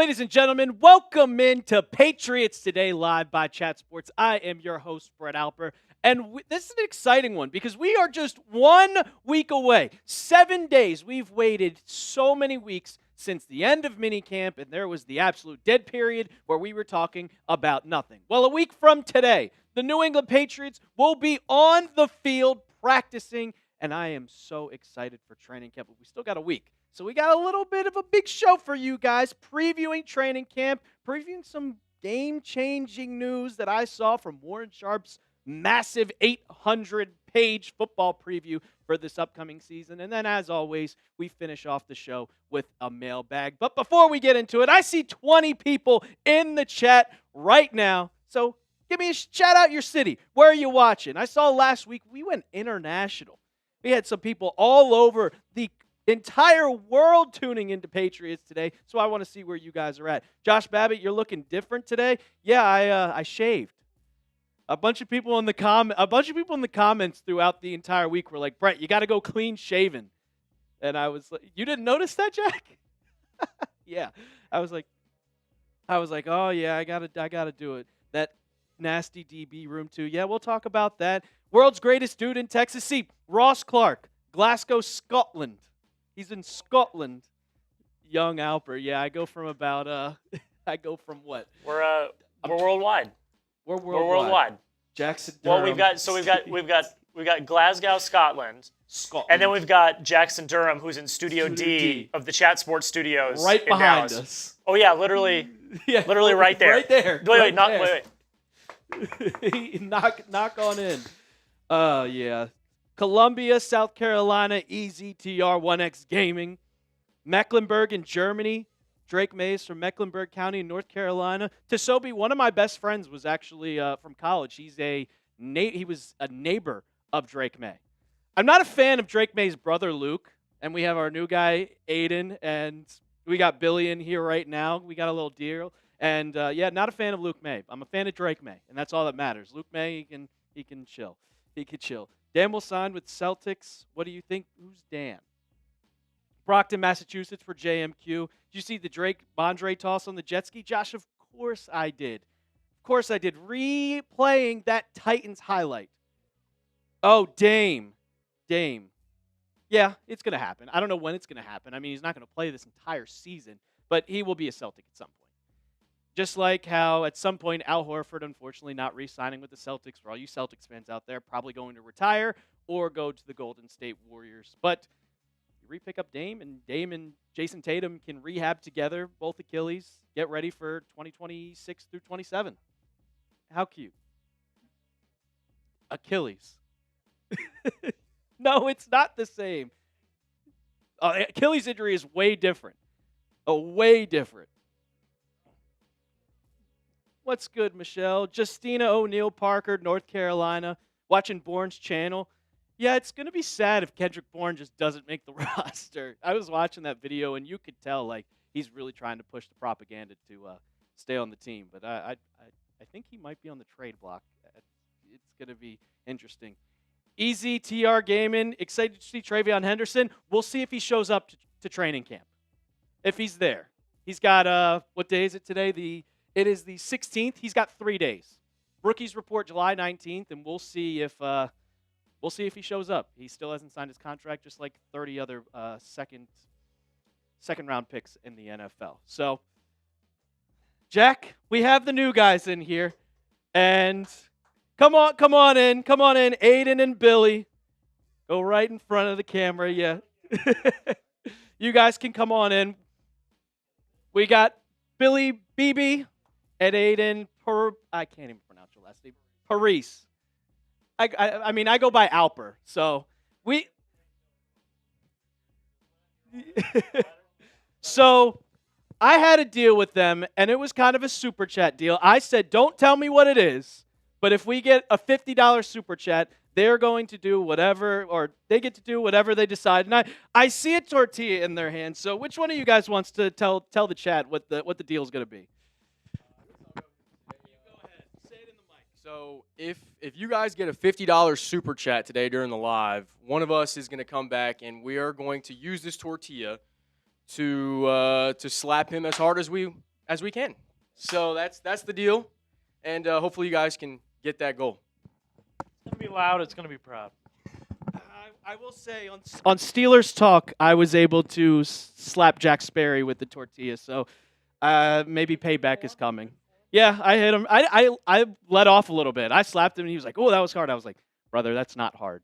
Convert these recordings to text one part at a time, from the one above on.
Ladies and gentlemen, welcome into Patriots Today, live by Chat Sports. I am your host, Brett Alper, and this is an exciting one because we are just 1 week away. 7 days. We've waited so many weeks since the end of minicamp, and there was the absolute dead period where we were talking about nothing. Well, a week from today, the New England Patriots will be on the field practicing, and I am so excited for training camp, but we still got a week. So we got a little bit of a big show for you guys, previewing training camp, previewing some game-changing news that I saw from Warren Sharp's massive 800-page football preview for this upcoming season. And then, as always, we finish off the show with a mailbag. But before we get into it, I see 20 people in the chat right now. So give me a shout out your city. Where are you watching? I saw last week we went international. We had some people all over the entire world tuning into Patriots Today, so I want to see where you guys are at. Josh Babbitt, you're looking different today. Yeah, I shaved. A bunch of people in the comments throughout the entire week were like, "Brett, you got to go clean shaven." And I was like, "You didn't notice that, Jack?" Yeah, I was like, "Oh yeah, I gotta do it." That nasty DB room too. Yeah, we'll talk about that. World's greatest dude in Texas. See, Ross Clark, Glasgow, Scotland. He's in Scotland. Young Alper. Yeah, I go from what? We're worldwide. We're worldwide. Jackson Durham. Well, we've got Glasgow, Scotland. And then we've got Jackson Durham, who's in Studio D of the Chat Sports Studios. Right behind Dallas. us. Oh yeah, literally right there. Right there. Wait. knock on in. Yeah. Columbia, South Carolina, EZTR 1X Gaming. Mecklenburg in Germany. Drake Mays from Mecklenburg County in North Carolina. Tosobi, one of my best friends, was actually from college. He was a neighbor of Drake May. I'm not a fan of Drake May's brother, Luke. And we have our new guy, Aiden. And we got Billy in here right now. We got a little deal. And, not a fan of Luke May. I'm a fan of Drake May. And that's all that matters. Luke May, he can chill. He could chill. Dan will sign with Celtics. What do you think? Who's Dan? Brockton, Massachusetts for JMQ. Did you see the Drake Bondre toss on the jet ski? Josh, of course I did. Of course I did. Replaying that Titans highlight. Oh, Dame. Yeah, it's going to happen. I don't know when it's going to happen. I mean, he's not going to play this entire season, but he will be a Celtic at some point. Just like how at some point Al Horford, unfortunately, not re-signing with the Celtics. For all you Celtics fans out there, probably going to retire or go to the Golden State Warriors. But you re-pick up Dame and Jason Tatum can rehab together, both Achilles, get ready for 2026 through 27. How cute. Achilles. No, it's not the same. Achilles injury is way different. Way different. What's good, Michelle? Justina O'Neill Parker, North Carolina, watching Bourne's channel. Yeah, it's going to be sad if Kendrick Bourne just doesn't make the roster. I was watching that video, and you could tell like he's really trying to push the propaganda to stay on the team. But I think he might be on the trade block. It's going to be interesting. EZTR Gaming, excited to see Travion Henderson. We'll see if he shows up to training camp. If he's there. He's got, what day is it today? It is the 16th. He's got 3 days. Rookies report July 19th, and we'll see if he shows up. He still hasn't signed his contract, just like 30 other second round picks in the NFL. So, Jack, we have the new guys in here, and come on in, Aiden and Billy, go right in front of the camera. Yeah, you guys can come on in. We got Billy BB. And Aiden, I can't even pronounce your last name. Paris. I mean, I go by Alper. So So I had a deal with them, and it was kind of a super chat deal. I said, don't tell me what it is, but if we get a $50 super chat, they're going to do whatever, or they get to do whatever they decide. And I see a tortilla in their hand. So which one of you guys wants to tell the chat what the deal is going to be? So if you guys get a $50 super chat today during the live, one of us is going to come back and we are going to use this tortilla to slap him as hard as we as we can. So that's the deal, and hopefully you guys can get that goal. It's going to be loud. It's going to be proud. I will say on Steelers Talk, I was able to slap Jack Sperry with the tortilla, so maybe payback is coming. Yeah, I hit him. I let off a little bit. I slapped him, and he was like, "Oh, that was hard." I was like, "Brother, that's not hard."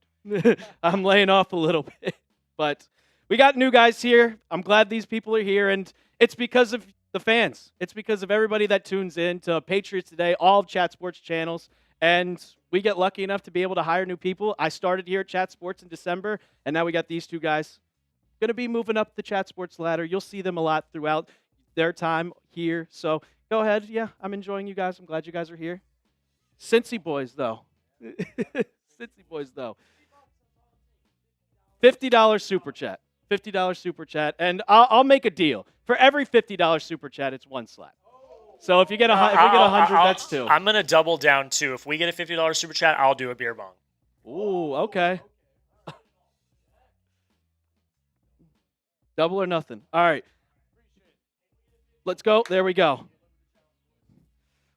I'm laying off a little bit. But we got new guys here. I'm glad these people are here, and it's because of the fans. It's because of everybody that tunes in to Patriots Today, all of Chat Sports channels, and we get lucky enough to be able to hire new people. I started here at Chat Sports in December, and now we got these two guys going to be moving up the Chat Sports ladder. You'll see them a lot throughout their time here. So go ahead. Yeah, I'm enjoying you guys. I'm glad you guys are here. Cincy boys, though. Cincy boys, though. $50 super chat. $50 super chat. And I'll make a deal. For every $50 super chat, it's one slap. So if you get 100, that's two. I'm going to double down, too. If we get a $50 super chat, I'll do a beer bong. Ooh, okay. Double or nothing. All right. Let's go. There we go.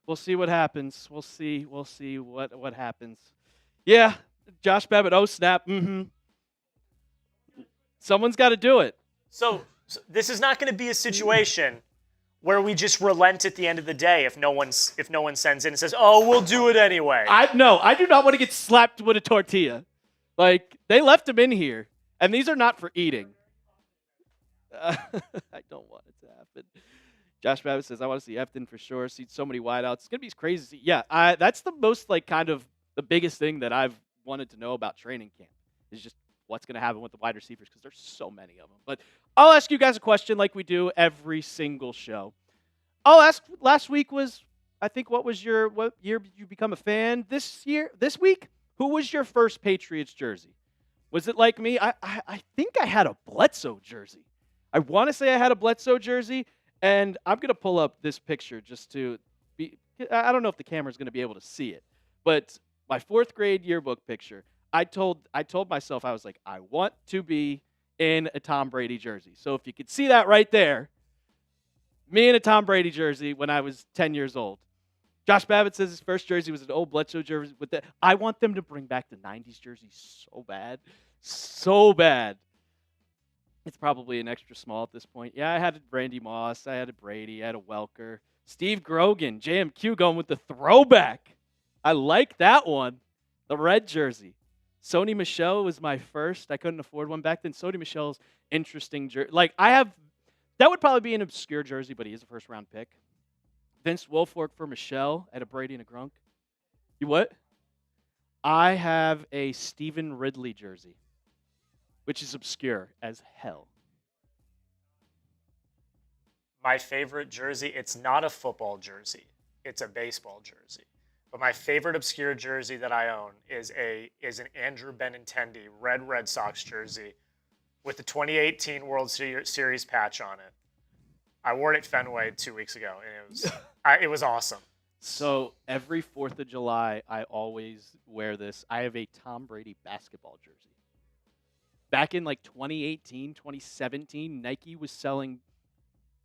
We'll see what happens. We'll see what happens. Yeah, Josh Babbitt, oh snap. Mm-hmm. Someone's got to do it. So this is not going to be a situation where we just relent at the end of the day if no one sends in and says, "Oh, we'll do it anyway." I do not want to get slapped with a tortilla. Like, they left them in here, and these are not for eating. I don't want it to happen. Josh Babbitt says, "I want to see Efton for sure. See so many wideouts. It's gonna be crazy to see." Yeah, that's the most kind of the biggest thing that I've wanted to know about training camp is just what's gonna happen with the wide receivers because there's so many of them. But I'll ask you guys a question like we do every single show. I'll ask. Last week was, I think, what year did you become a fan? This week, who was your first Patriots jersey? Was it like me? I think I had a Bledsoe jersey. I want to say I had a Bledsoe jersey. And I'm going to pull up this picture just to be – I don't know if the camera's going to be able to see it. But my 4th grade yearbook picture, I told myself, I was like, I want to be in a Tom Brady jersey. So if you could see that right there, me in a Tom Brady jersey when I was 10 years old. Josh Babbitt says his first jersey was an old Bledsoe jersey. I want them to bring back the 90s jersey so bad. So bad. It's probably an extra small at this point. Yeah, I had a Randy Moss. I had a Brady. I had a Welker. Steve Grogan, JMQ going with the throwback. I like that one. The red jersey. Sony Michel was my first. I couldn't afford one back then. Sony Michel's interesting jersey. That would probably be an obscure jersey, but he is a first-round pick. Vince Wilfork for Michel at a Brady and a Grunk. You what? I have a Stephen Ridley jersey, which is obscure as hell. My favorite jersey, it's not a football jersey. It's a baseball jersey. But my favorite obscure jersey that I own is an Andrew Benintendi Red Sox jersey with the 2018 World Series patch on it. I wore it at Fenway 2 weeks ago, and it was awesome. So every 4th of July, I always wear this. I have a Tom Brady basketball jersey. Back in 2018, 2017, Nike was selling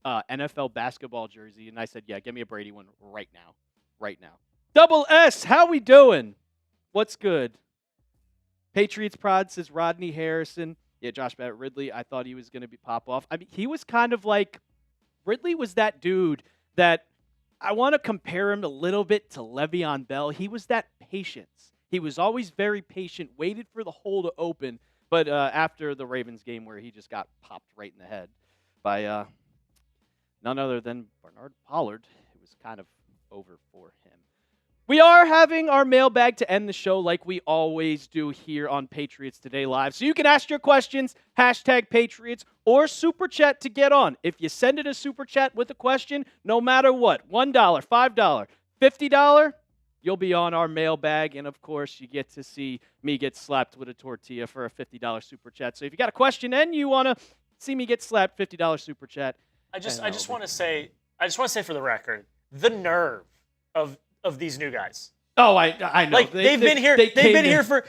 NFL basketball jersey, and I said, yeah, give me a Brady one right now. Right now. Double S, how we doing? What's good? Patriots Prod says Rodney Harrison. Yeah, Josh Babbitt Ridley, I thought he was going to be pop off. I mean, he was kind of like, Ridley was that dude that I want to compare him a little bit to Le'Veon Bell. He was that patience. He was always very patient, waited for the hole to open. But after the Ravens game where he just got popped right in the head by none other than Bernard Pollard, it was kind of over for him. We are having our mailbag to end the show like we always do here on Patriots Today Live. So you can ask your questions, #Patriots, or Super Chat to get on. If you send in a Super Chat with a question, no matter what, $1, $5, $50, you'll be on our mailbag. And, of course, you get to see me get slapped with a tortilla for a $50 Super Chat. So if you got a question and you want to see me get slapped, $50 Super Chat. I just want to say for the record, the nerve of these new guys. Oh, I know. Like they've been here for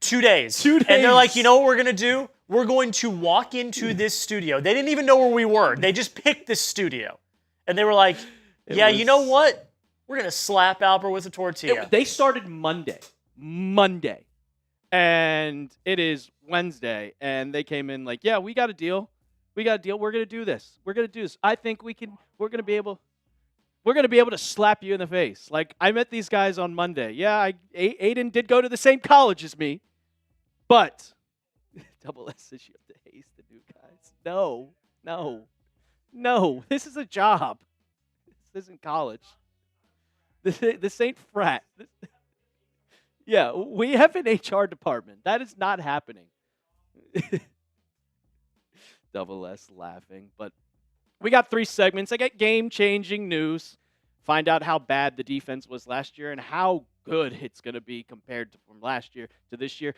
2 days. 2 days. And they're like, you know what we're gonna do? We're going to walk into this studio. They didn't even know where we were. They just picked this studio. And they were like, "Yeah, you know was- what? We're gonna slap Alper with a tortilla." They started Monday, and it is Wednesday, and they came in like, yeah, we got a deal. We're gonna do this. I think we can. We're gonna be able to slap you in the face. Like, I met these guys on Monday. Yeah, Aiden did go to the same college as me, but double S says you have to haze the new guys. No. This is a job. This isn't college. This ain't frat. Yeah, we have an HR department. That is not happening. Double S laughing. But we got 3 segments. I got game-changing news. Find out how bad the defense was last year and how good it's going to be compared to from last year to this year.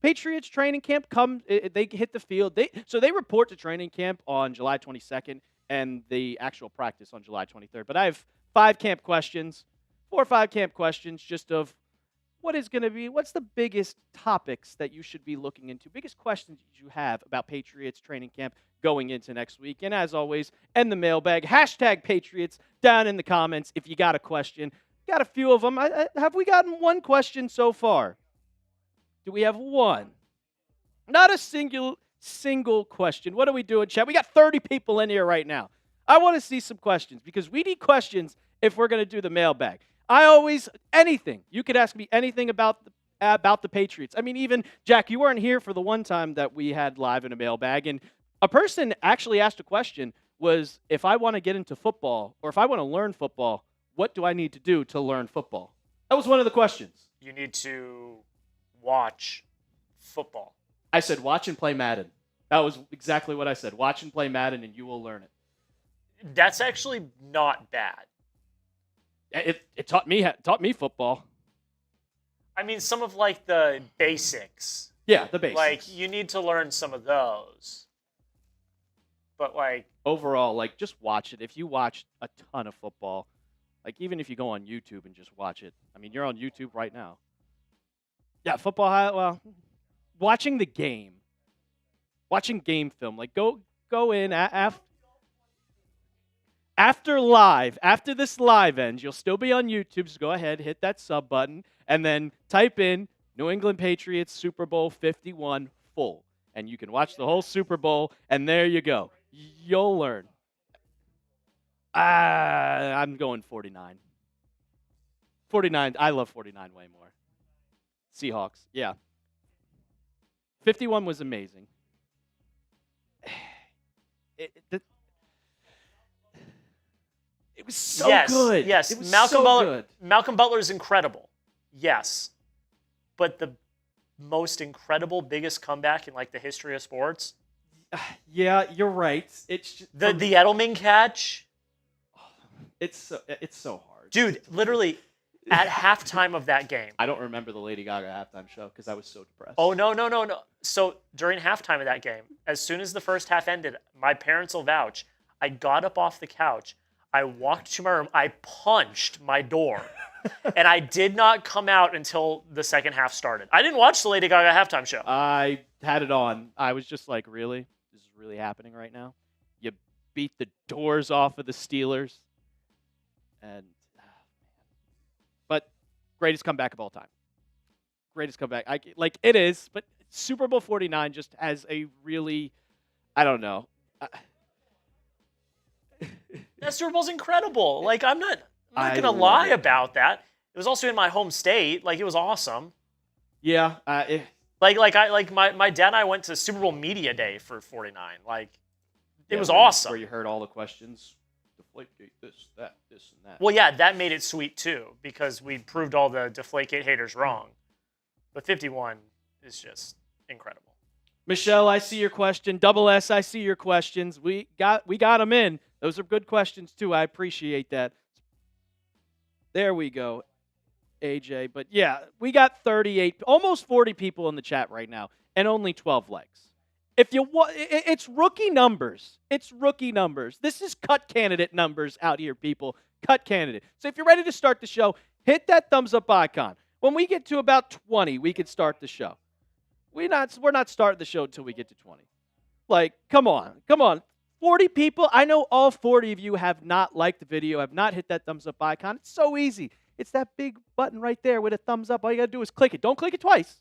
Patriots training camp they hit the field. They report to training camp on July 22nd and the actual practice on July 23rd. But I have 4 or 5 camp questions just of what's the biggest topics that you should be looking into, biggest questions you have about Patriots training camp going into next week. And as always, end the mailbag, #Patriots down in the comments if you got a question. Got a few of them. Have we gotten one question so far? Do we have one? Not a single question. What are we doing, chat? We got 30 people in here right now. I want to see some questions because we need questions if we're going to do the mailbag. Anything. You could ask me anything about the Patriots. I mean, even, Jack, you weren't here for the one time that we had live in a mailbag, and a person actually asked a question was, if I want to get into football or if I want to learn football, what do I need to do to learn football? That was one of the questions. You need to watch football. I said watch and play Madden. That was exactly what I said. Watch and play Madden and you will learn it. That's actually not bad. It taught me football. I mean, some of like the basics. Yeah, the basics. Like, you need to learn some of those. But like, overall, like, just watch it. If you watch a ton of football, like, even if you go on YouTube and just watch it. I mean, you're on YouTube right now. Yeah, football, watching the game. Watching game film. Like, go in after this live ends, you'll still be on YouTube, so go ahead, hit that sub button, and then type in New England Patriots Super Bowl 51 full. And you can watch the whole Super Bowl, and there you go. You'll learn. I'm going 49. 49, I love 49 way more. Seahawks, yeah. 51 was amazing. It was so good. Yes, it was Malcolm so Butler. good. Malcolm Butler is incredible. Yes, but the most incredible, biggest comeback in like the history of sports. Yeah, you're right. It's just, the Edelman catch. It's so hard, dude. Literally, at halftime of that game. I don't remember the Lady Gaga halftime show because I was so depressed. Oh no. So during halftime of that game, as soon as the first half ended, my parents will vouch. I got up off the couch. I walked to my room. I punched my door. And I did not come out until the second half started. I didn't watch the Lady Gaga halftime show. I had it on. I was just like, really? This is really happening right now? You beat the doors off of the Steelers. And, but greatest comeback of all time. Greatest comeback. It is, but Super Bowl 49 just has a really, I don't know. That Super Bowl's incredible. Like, I'm not gonna lie about that. It was also in my home state. Like, it was awesome. Yeah. My dad and I went to Super Bowl Media Day for 49. Like, it was awesome. Where you heard all the questions. Deflategate, this, and that. Well, yeah, that made it sweet too because we proved all the Deflategate haters wrong. But 51 is just incredible. Michelle, I see your question. Double S, I see your questions. We got them in. Those are good questions too. I appreciate that. There we go, AJ. But yeah, we got 38, almost 40 people in the chat right now, and only 12 likes. It's rookie numbers. It's rookie numbers. This is cut candidate numbers out here, people. Cut candidate. So if you're ready to start the show, hit that thumbs up icon. When we get to about 20, we could start the show. We're not starting the show until we get to 20. Like, come on. 40 people. I know all 40 of you have not liked the video, have not hit that thumbs up icon. It's so easy. It's that big button right there with a thumbs up. All you got to do is click it. Don't click it twice,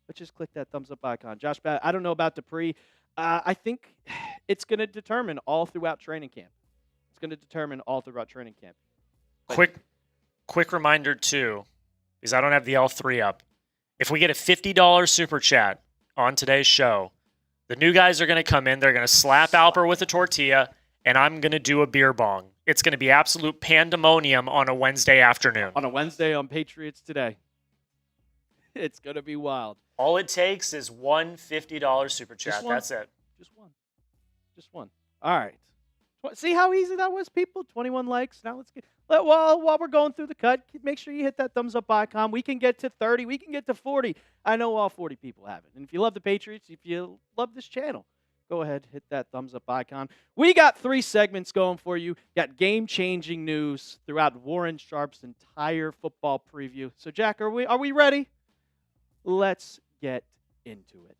but just click that thumbs up icon. Josh, I don't know about Dupree. I think it's going to determine all throughout training camp. It's going to determine all throughout training camp. But Quick reminder, too, because I don't have the L3 up. If we get a $50 super chat on today's show, the new guys are going to come in. They're going to slap Alper with a tortilla, and I'm going to do a beer bong. It's going to be absolute pandemonium on a Wednesday afternoon. On a Wednesday on Patriots Today. It's going to be wild. All it takes is one $50 super chat. Just one. That's it. Just one. Just one. All right. See how easy that was, people? 21 likes. Now let's get... While we're going through the cut, make sure you hit that thumbs up icon. We can get to 30. We can get to 40. I know all 40 people have it. And if you love the Patriots, if you love this channel, go ahead, hit that thumbs up icon. We got 3 segments going for you. Got game-changing news throughout Warren Sharp's entire football preview. So, Jack, are we ready? Let's get into it.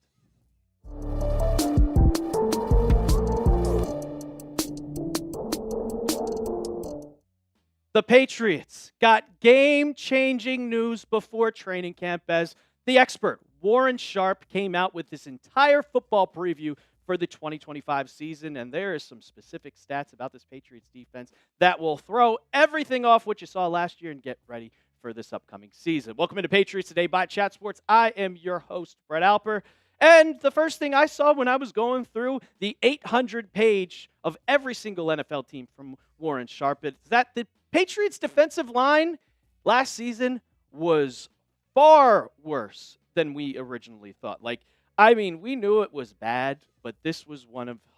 The Patriots got game-changing news before training camp as the expert, Warren Sharp, came out with this entire football preview for the 2025 season, and there is some specific stats about this Patriots defense that will throw everything off what you saw last year and get ready for this upcoming season. Welcome into Patriots Today by Chat Sports. I am your host, Brett Alper, and the first thing I saw when I was going through the 800-page of every single NFL team from Warren Sharp is that the Patriots' defensive line last season was far worse than we originally thought. We knew it was bad, but this was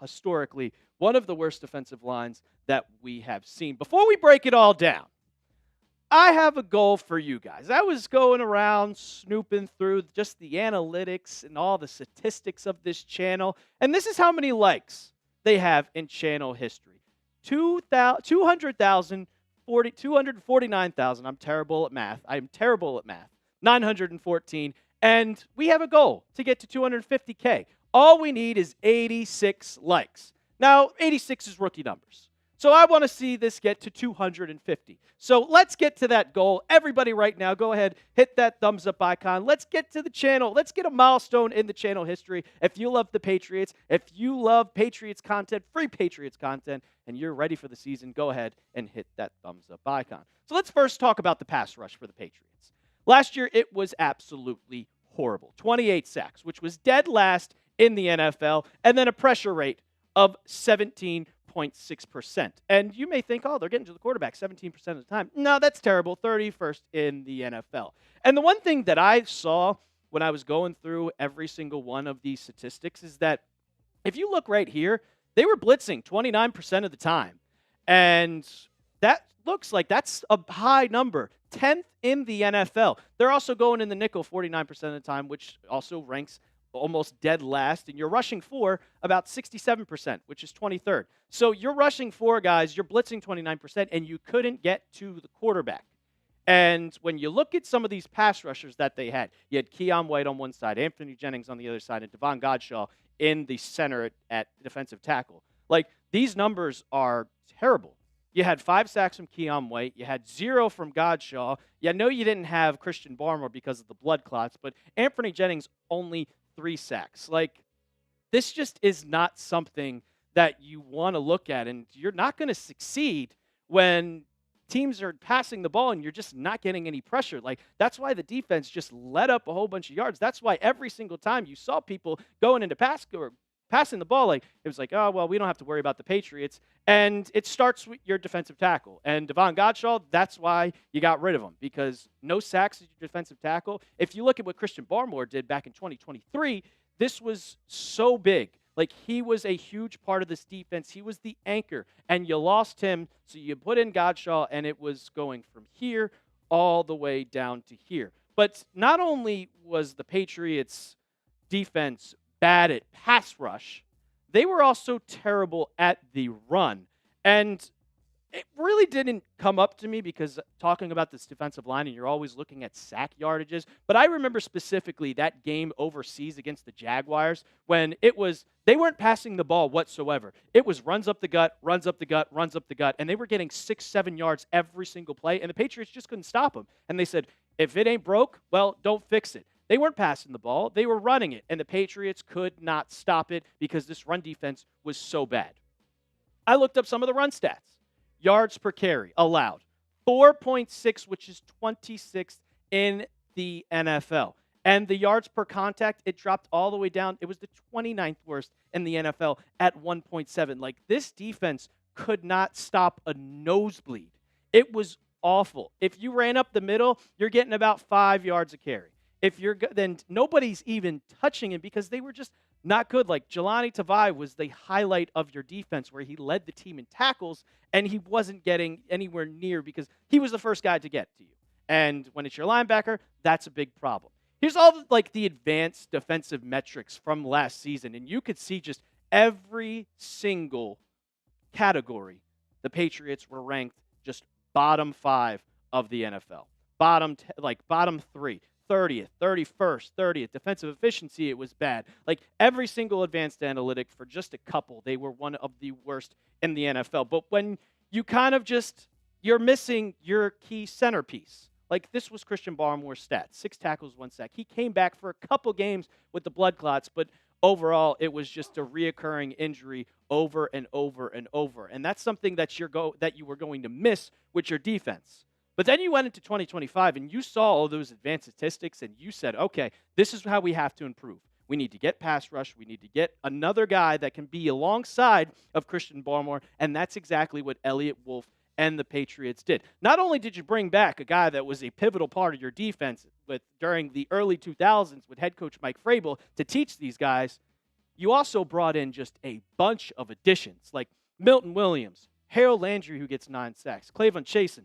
historically one of the worst defensive lines that we have seen. Before we break it all down, I have a goal for you guys. I was going around snooping through just the analytics and all the statistics of this channel, and this is how many likes they have in channel history. 249,000. I'm terrible at math. 914. And we have a goal to get to 250K. All we need is 86 likes. Now, 86 is rookie numbers. So I want to see this get to 250. So let's get to that goal. Everybody right now, go ahead, hit that thumbs up icon. Let's get to the channel. Let's get a milestone in the channel history. If you love the Patriots, if you love Patriots content, free Patriots content, and you're ready for the season, go ahead and hit that thumbs up icon. So let's first talk about the pass rush for the Patriots. Last year, it was absolutely horrible. 28 sacks, which was dead last in the NFL, and then a pressure rate of 17.6%. And you may think, oh, they're getting to the quarterback 17% of the time. No, that's terrible. 31st in the NFL. And the one thing that I saw when I was going through every single one of these statistics is that if you look right here, they were blitzing 29% of the time. And that looks like that's a high number. 10th in the NFL. They're also going in the nickel 49% of the time, which also ranks almost dead last. And you're rushing for about 67%, which is 23rd. So you're rushing for, guys, you're blitzing 29%, and you couldn't get to the quarterback. And when you look at some of these pass rushers that they had, you had Keon White on one side, Anthony Jennings on the other side, and Devon Godshaw in the center at defensive tackle. These numbers are terrible. You had 5 sacks from Keon White. You had 0 from Godshaw. I know you didn't have Christian Barmore because of the blood clots, but Anthony Jennings only 3 sacks. This just is not something that you want to look at, and you're not going to succeed when teams are passing the ball and you're just not getting any pressure. That's why the defense just let up a whole bunch of yards. That's why every single time you saw people going into passing the ball, it was oh, well, we don't have to worry about the Patriots. And it starts with your defensive tackle. And Devon Godshaw, that's why you got rid of him, because no sacks as your defensive tackle. If you look at what Christian Barmore did back in 2023, this was so big. He was a huge part of this defense. He was the anchor, and you lost him, so you put in Godshaw, and it was going from here all the way down to here. But not only was the Patriots' defense bad at pass rush, they were also terrible at the run. And It really didn't come up to me because talking about this defensive line, and you're always looking at sack yardages. But I remember specifically that game overseas against the Jaguars when they weren't passing the ball whatsoever. It was runs up the gut, runs up the gut, runs up the gut, and they were getting 6, 7 yards every single play, and the Patriots just couldn't stop them. And they said, if it ain't broke, well, don't fix it. They weren't passing the ball, they were running it, and the Patriots could not stop it because this run defense was so bad. I looked up some of the run stats. Yards per carry allowed 4.6, which is 26th in the NFL. And the yards per contact, it dropped all the way down. It was the 29th worst in the NFL at 1.7. Like, this defense could not stop a nosebleed. It was awful. If you ran up the middle, you're getting about 5 yards a carry. If you're then nobody's even touching him because they were just not good. Like, Jelani Tavai was the highlight of your defense where he led the team in tackles, and he wasn't getting anywhere near because he was the first guy to get to you. And when it's your linebacker, that's a big problem. Here's all the advanced defensive metrics from last season, and you could see just every single category. The Patriots were ranked just bottom 5 of the NFL. Bottom 3. 30th, 31st, 30th. Defensive efficiency, it was bad. Like, every single advanced analytic for just a couple, they were one of the worst in the NFL. But when you you're missing your key centerpiece. Like, this was Christian Barmore's stats. 6 tackles, 1 sack. He came back for a couple games with the blood clots, but overall, it was just a reoccurring injury over and over and over. And that's something that you were going to miss with your defense. But then you went into 2025 and you saw all those advanced statistics and you said, okay, this is how we have to improve. We need to get pass rush. We need to get another guy that can be alongside of Christian Barmore, and that's exactly what Elliott Wolf and the Patriots did. Not only did you bring back a guy that was a pivotal part of your defense during the early 2000s with head coach Mike Vrabel to teach these guys, you also brought in just a bunch of additions like Milton Williams, Harold Landry, who gets 9 sacks, Clavon Chasen,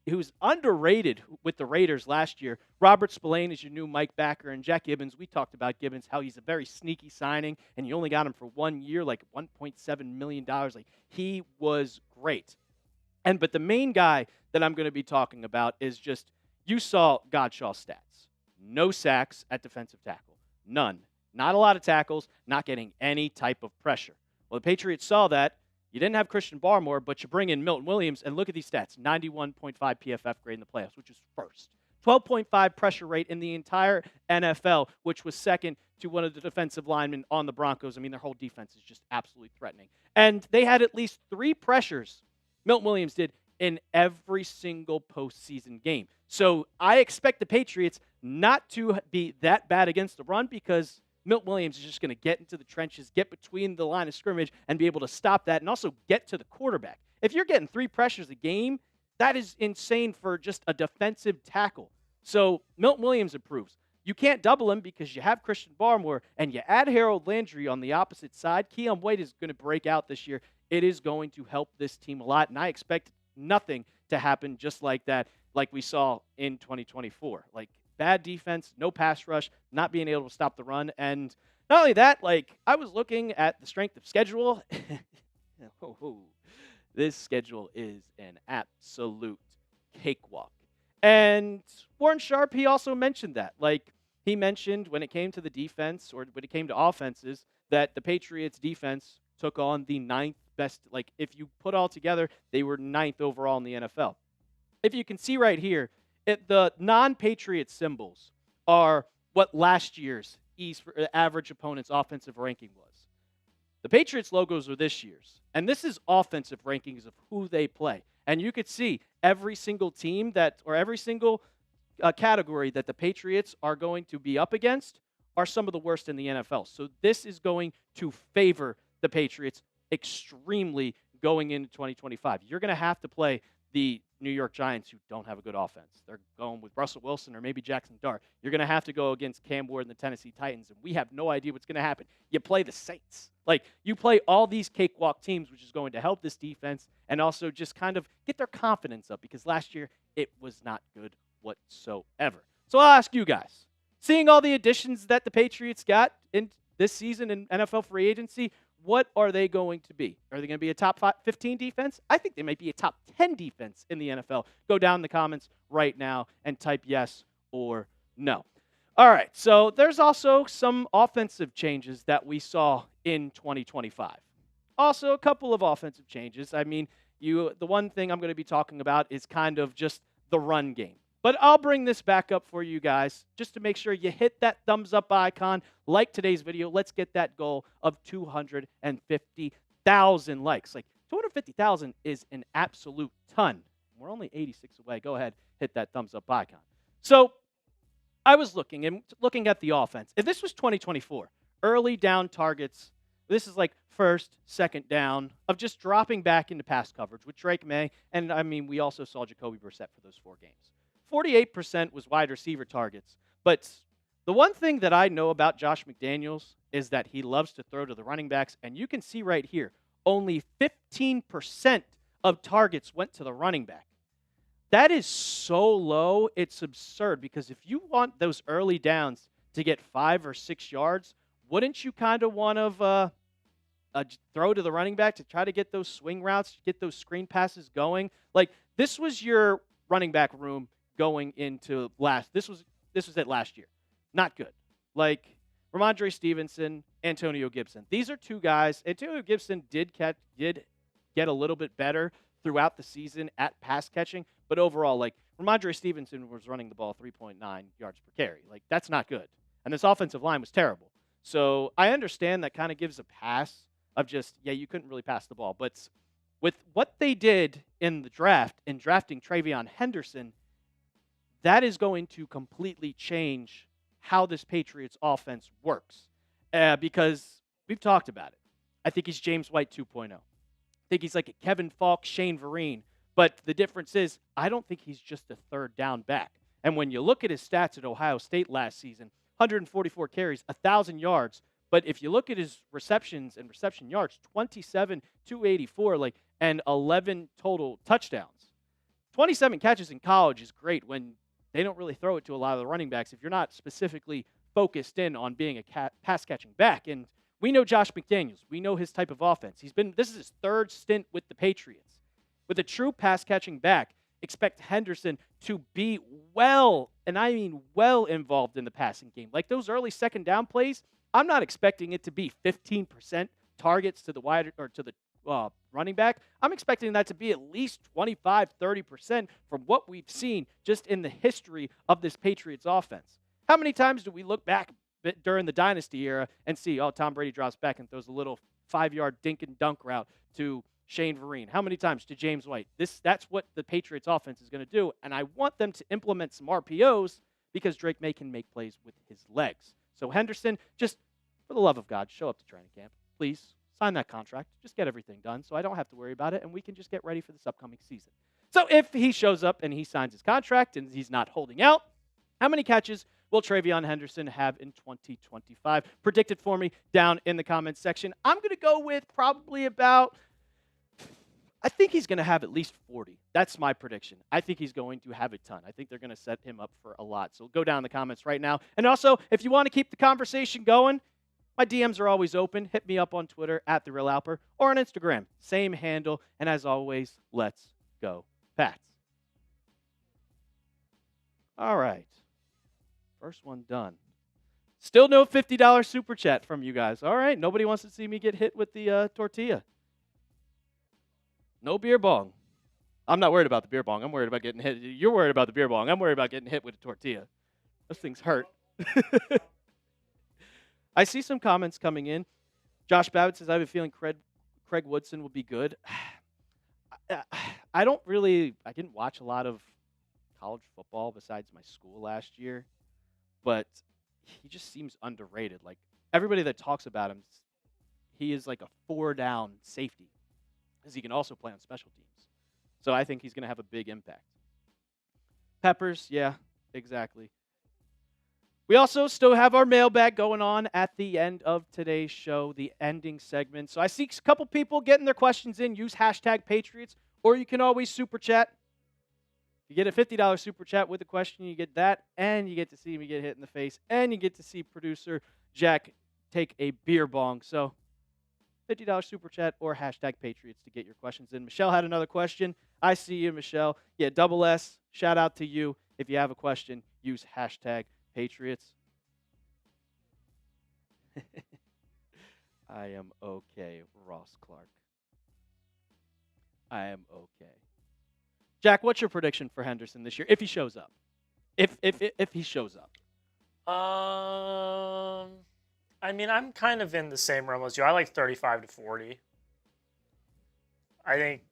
who's underrated with the Raiders last year. Robert Spillane is your new Mike Backer, and Jack Gibbons. We talked about Gibbons, how he's a very sneaky signing, and you only got him for 1 year, like $1.7 million. Like, he was great. But the main guy that I'm going to be talking about is just, you saw Godshaw's stats. No sacks at defensive tackle. None. Not a lot of tackles, not getting any type of pressure. Well, the Patriots saw that. You didn't have Christian Barmore, but you bring in Milton Williams, and look at these stats. 91.5 PFF grade in the playoffs, which is first. 12.5 pressure rate in the entire NFL, which was second to one of the defensive linemen on the Broncos. I mean, their whole defense is just absolutely threatening. And they had at least 3 pressures, Milton Williams did, in every single postseason game. So I expect the Patriots not to be that bad against the run because Milton Williams is just going to get into the trenches, get between the line of scrimmage, and be able to stop that and also get to the quarterback. If you're getting 3 pressures a game, that is insane for just a defensive tackle. So Milton Williams improves. You can't double him because you have Christian Barmore, and you add Harold Landry on the opposite side. Keon White is going to break out this year. It is going to help this team a lot, and I expect nothing to happen just like that, like we saw in 2024. Like, bad defense, no pass rush, not being able to stop the run. And not only that, like, I was looking at the strength of schedule. This schedule is an absolute cakewalk. And Warren Sharp, he also mentioned that. Like, he mentioned when it came to the defense or when it came to offenses that the Patriots defense took on the 9th best. Like, if you put all together, they were 9th overall in the NFL. If you can see right here, the non-Patriot symbols are what last year's average opponent's offensive ranking was. The Patriots logos are this year's, and this is offensive rankings of who they play. And you could see every single team every single category that the Patriots are going to be up against are some of the worst in the NFL. So this is going to favor the Patriots extremely going into 2025. You're going to have to play the New York Giants, who don't have a good offense. They're going with Russell Wilson or maybe Jackson Dart. You're going to have to go against Cam Ward and the Tennessee Titans, and we have no idea what's going to happen. You play the Saints. Like, you play all these cakewalk teams, which is going to help this defense and also just kind of get their confidence up because last year it was not good whatsoever. So I'll ask you guys, seeing all the additions that the Patriots got in this season in NFL free agency, what are they going to be? Are they going to be a top 15 defense? I think they might be a top 10 defense in the NFL. Go down in the comments right now and type yes or no. All right, so there's also some offensive changes that we saw in 2025. Also, a couple of offensive changes. I mean, the one thing I'm going to be talking about is kind of just the run game. But I'll bring this back up for you guys just to make sure you hit that thumbs up icon, like today's video. Let's get that goal of 250,000 likes. Like 250,000 is an absolute ton. We're only 86 away. Go ahead, hit that thumbs up icon. So I was looking at the offense. If this was 2024, early down targets, this is like first, second down of just dropping back into pass coverage with Drake May. And I mean, we also saw Jacoby Brissett for those 4 games. 48% was wide receiver targets. But the one thing that I know about Josh McDaniels is that he loves to throw to the running backs. And you can see right here, only 15% of targets went to the running back. That is so low, it's absurd. Because if you want those early downs to get 5 or 6 yards, wouldn't you kind of want to throw to the running back to try to get those swing routes, get those screen passes going? Like, this was your running back room going into this was it last year. Not good. Like Ramondre Stevenson, Antonio Gibson. These are 2 guys. Antonio Gibson did get a little bit better throughout the season at pass catching, but overall, like Ramondre Stevenson was running the ball 3.9 yards per carry. Like, that's not good. And this offensive line was terrible. So I understand that kind of gives a pass of just, yeah, you couldn't really pass the ball. But with what they did in the draft, in drafting Travion Henderson, that is going to completely change how this Patriots offense works. Because we've talked about it. I think he's James White 2.0. I think he's like a Kevin Falk, Shane Vereen. But the difference is, I don't think he's just a third down back. And when you look at his stats at Ohio State last season, 144 carries, 1,000 yards. But if you look at his receptions and reception yards, 27, 284, and 11 total touchdowns. 27 catches in college is great when they don't really throw it to a lot of the running backs if you're not specifically focused in on being a pass-catching back. And we know Josh McDaniels. We know his type of offense. This is his 3rd stint with the Patriots. With a true pass-catching back, expect Henderson to be well, and I mean well, involved in the passing game. Like those early second down plays, I'm not expecting it to be 15% targets to the wide or to the running back. I'm expecting that to be at least 25, 30% from what we've seen just in the history of this Patriots offense. How many times do we look back during the dynasty era and see, Tom Brady drops back and throws a little 5-yard dink and dunk route to Shane Vereen? How many times to James White? That's what the Patriots offense is going to do, and I want them to implement some RPOs because Drake May can make plays with his legs. So Henderson, just for the love of God, show up to training camp. Please sign that contract. Just get everything done so I don't have to worry about it, and we can just get ready for this upcoming season. So if he shows up and he signs his contract and he's not holding out, how many catches will Travion Henderson have in 2025? Predict it for me down in the comments section. I'm going to go with probably I think he's going to have at least 40. That's my prediction. I think he's going to have a ton. I think they're going to set him up for a lot. So go down in the comments right now. And also, if you want to keep the conversation going, my DMs are always open. Hit me up on Twitter at @TheRealAlper or on Instagram. Same handle. And as always, let's go Pats. All right. First one done. Still no $50 super chat from you guys. All right. Nobody wants to see me get hit with the tortilla. No beer bong. I'm not worried about the beer bong. I'm worried about getting hit. You're worried about the beer bong. I'm worried about getting hit with a tortilla. Those things hurt. I see some comments coming in. Josh Babbitt says, I have a feeling Craig Woodson will be good. I didn't watch a lot of college football besides my school last year, but he just seems underrated. Like, everybody that talks about him, he is like a 4-down safety because he can also play on special teams. So I think he's going to have a big impact. Peppers, yeah, exactly. We also still have our mailbag going on at the end of today's show, the ending segment. So I see a couple people getting their questions in. Use #Patriots, or you can always super chat. You get a $50 super chat with a question. You get that, and you get to see me get hit in the face, and you get to see producer Jack take a beer bong. So $50 super chat or hashtag Patriots to get your questions in. Michelle had another question. I see you, Michelle. Yeah, double S. Shout out to you. If you have a question, use hashtag Patriots. I am okay, Ross Clark. I am okay. Jack, what's your prediction for Henderson this year if he shows up? If he shows up. I mean, I'm kind of in the same realm as you. I like 35 to 40. I think,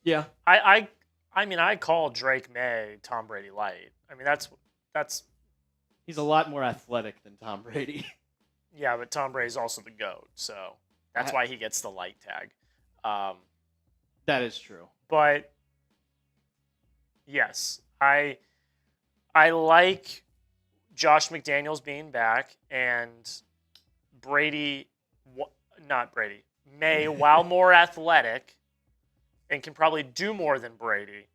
Yeah. I mean, I call Drake May Tom Brady light. I mean, that's He's a lot more athletic than Tom Brady. yeah, but Tom Brady's also the GOAT, so that's why he gets the light tag. That is true. But yes, I like Josh McDaniels being back and May, while more athletic and can probably do more than Brady,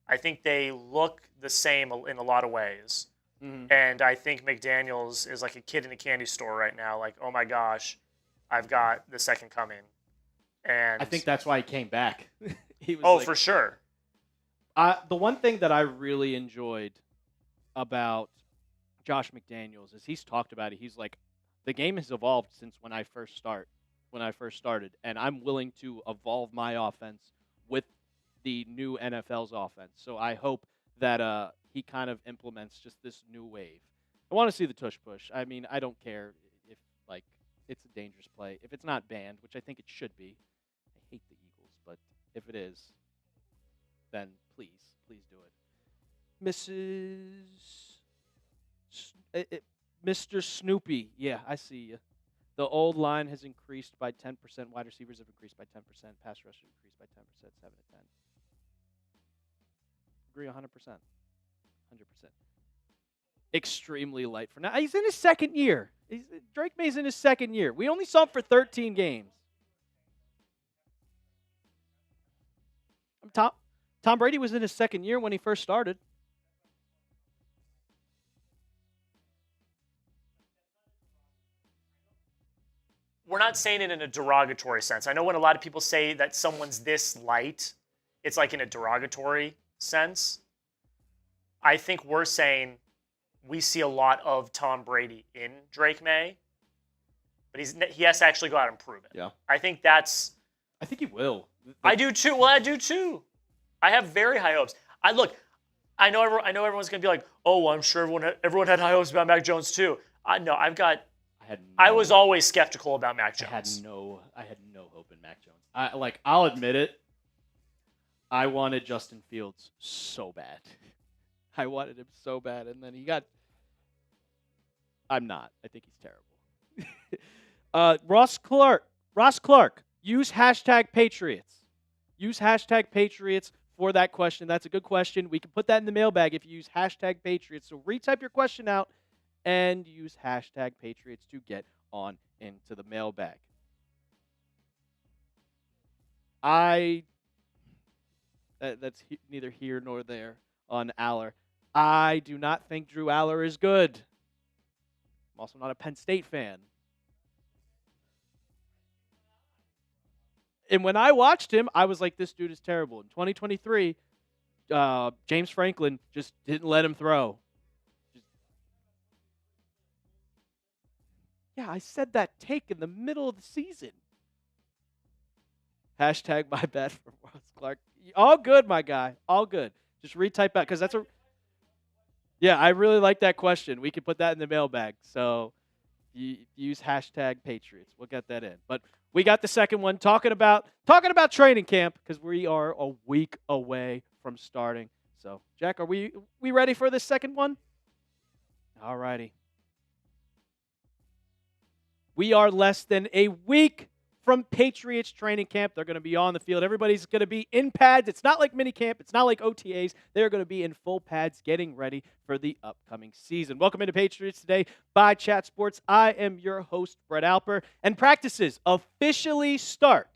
I think they look the same in a lot of ways. Mm-hmm. And I think McDaniels is like a kid in a candy store right now. Like, oh my gosh, I've got the second coming. And I think that's why he came back. He was for sure. The one thing that I really enjoyed about Josh McDaniels is he's talked about it. He's like, the game has evolved since when I first started, and I'm willing to evolve my offense with the new NFL's offense. So I hope that he kind of implements just this new wave. I want to see the tush push. I mean, I don't care if it's a dangerous play. If it's not banned, which I think it should be. I hate the Eagles, but if it is, then please do it. Mr. Snoopy, yeah, I see you. The old line has increased by 10%. Wide receivers have increased by 10%. Pass rush has increased by 10%, 7 to 10. Agree 100%. 100%. Extremely light for now. He's in his second year. Drake May's in his second year. We only saw him for 13 games. Tom Brady was in his second year when he first started. We're not saying it in a derogatory sense. I know when a lot of people say that someone's this light, it's like in a derogatory sense. I think we're saying we see a lot of Tom Brady in Drake May, but he has to actually go out and prove it. Yeah. I think he will. I do too. Well, I do too. I have very high hopes. I know everyone's going to be like, oh, well, I'm sure everyone had high hopes about Mac Jones too. I was always skeptical about Mac Jones. I had no hope in Mac Jones. I'll admit it. I wanted Justin Fields so bad. I wanted him so bad, and then he got. I'm not. I think he's terrible. Ross Clark. Use hashtag Patriots. Use hashtag Patriots for that question. That's a good question. We can put that in the mailbag if you use hashtag Patriots. So retype your question out and use hashtag Patriots to get on into the mailbag. That's neither here nor there on Aller. I do not think Drew Aller is good. I'm also not a Penn State fan. And when I watched him, I was like, this dude is terrible. In 2023, James Franklin just didn't let him throw. Yeah, I said that take in the middle of the season. Hashtag my bad for Ross Clark. All good, my guy. All good. Just retype out because that's a. Yeah, I really like that question. We can put that in the mailbag. So use hashtag Patriots. We'll get that in. But we got the second one talking about training camp because we are a week away from starting. So, Jack, are we ready for this second one? All righty. We are less than a week from Patriots training camp. They're going to be on the field. Everybody's going to be in pads. It's not like minicamp. It's not like OTAs. They're going to be in full pads getting ready for the upcoming season. Welcome into Patriots Today by Chat Sports. I am your host, Brett Alper, and practices officially start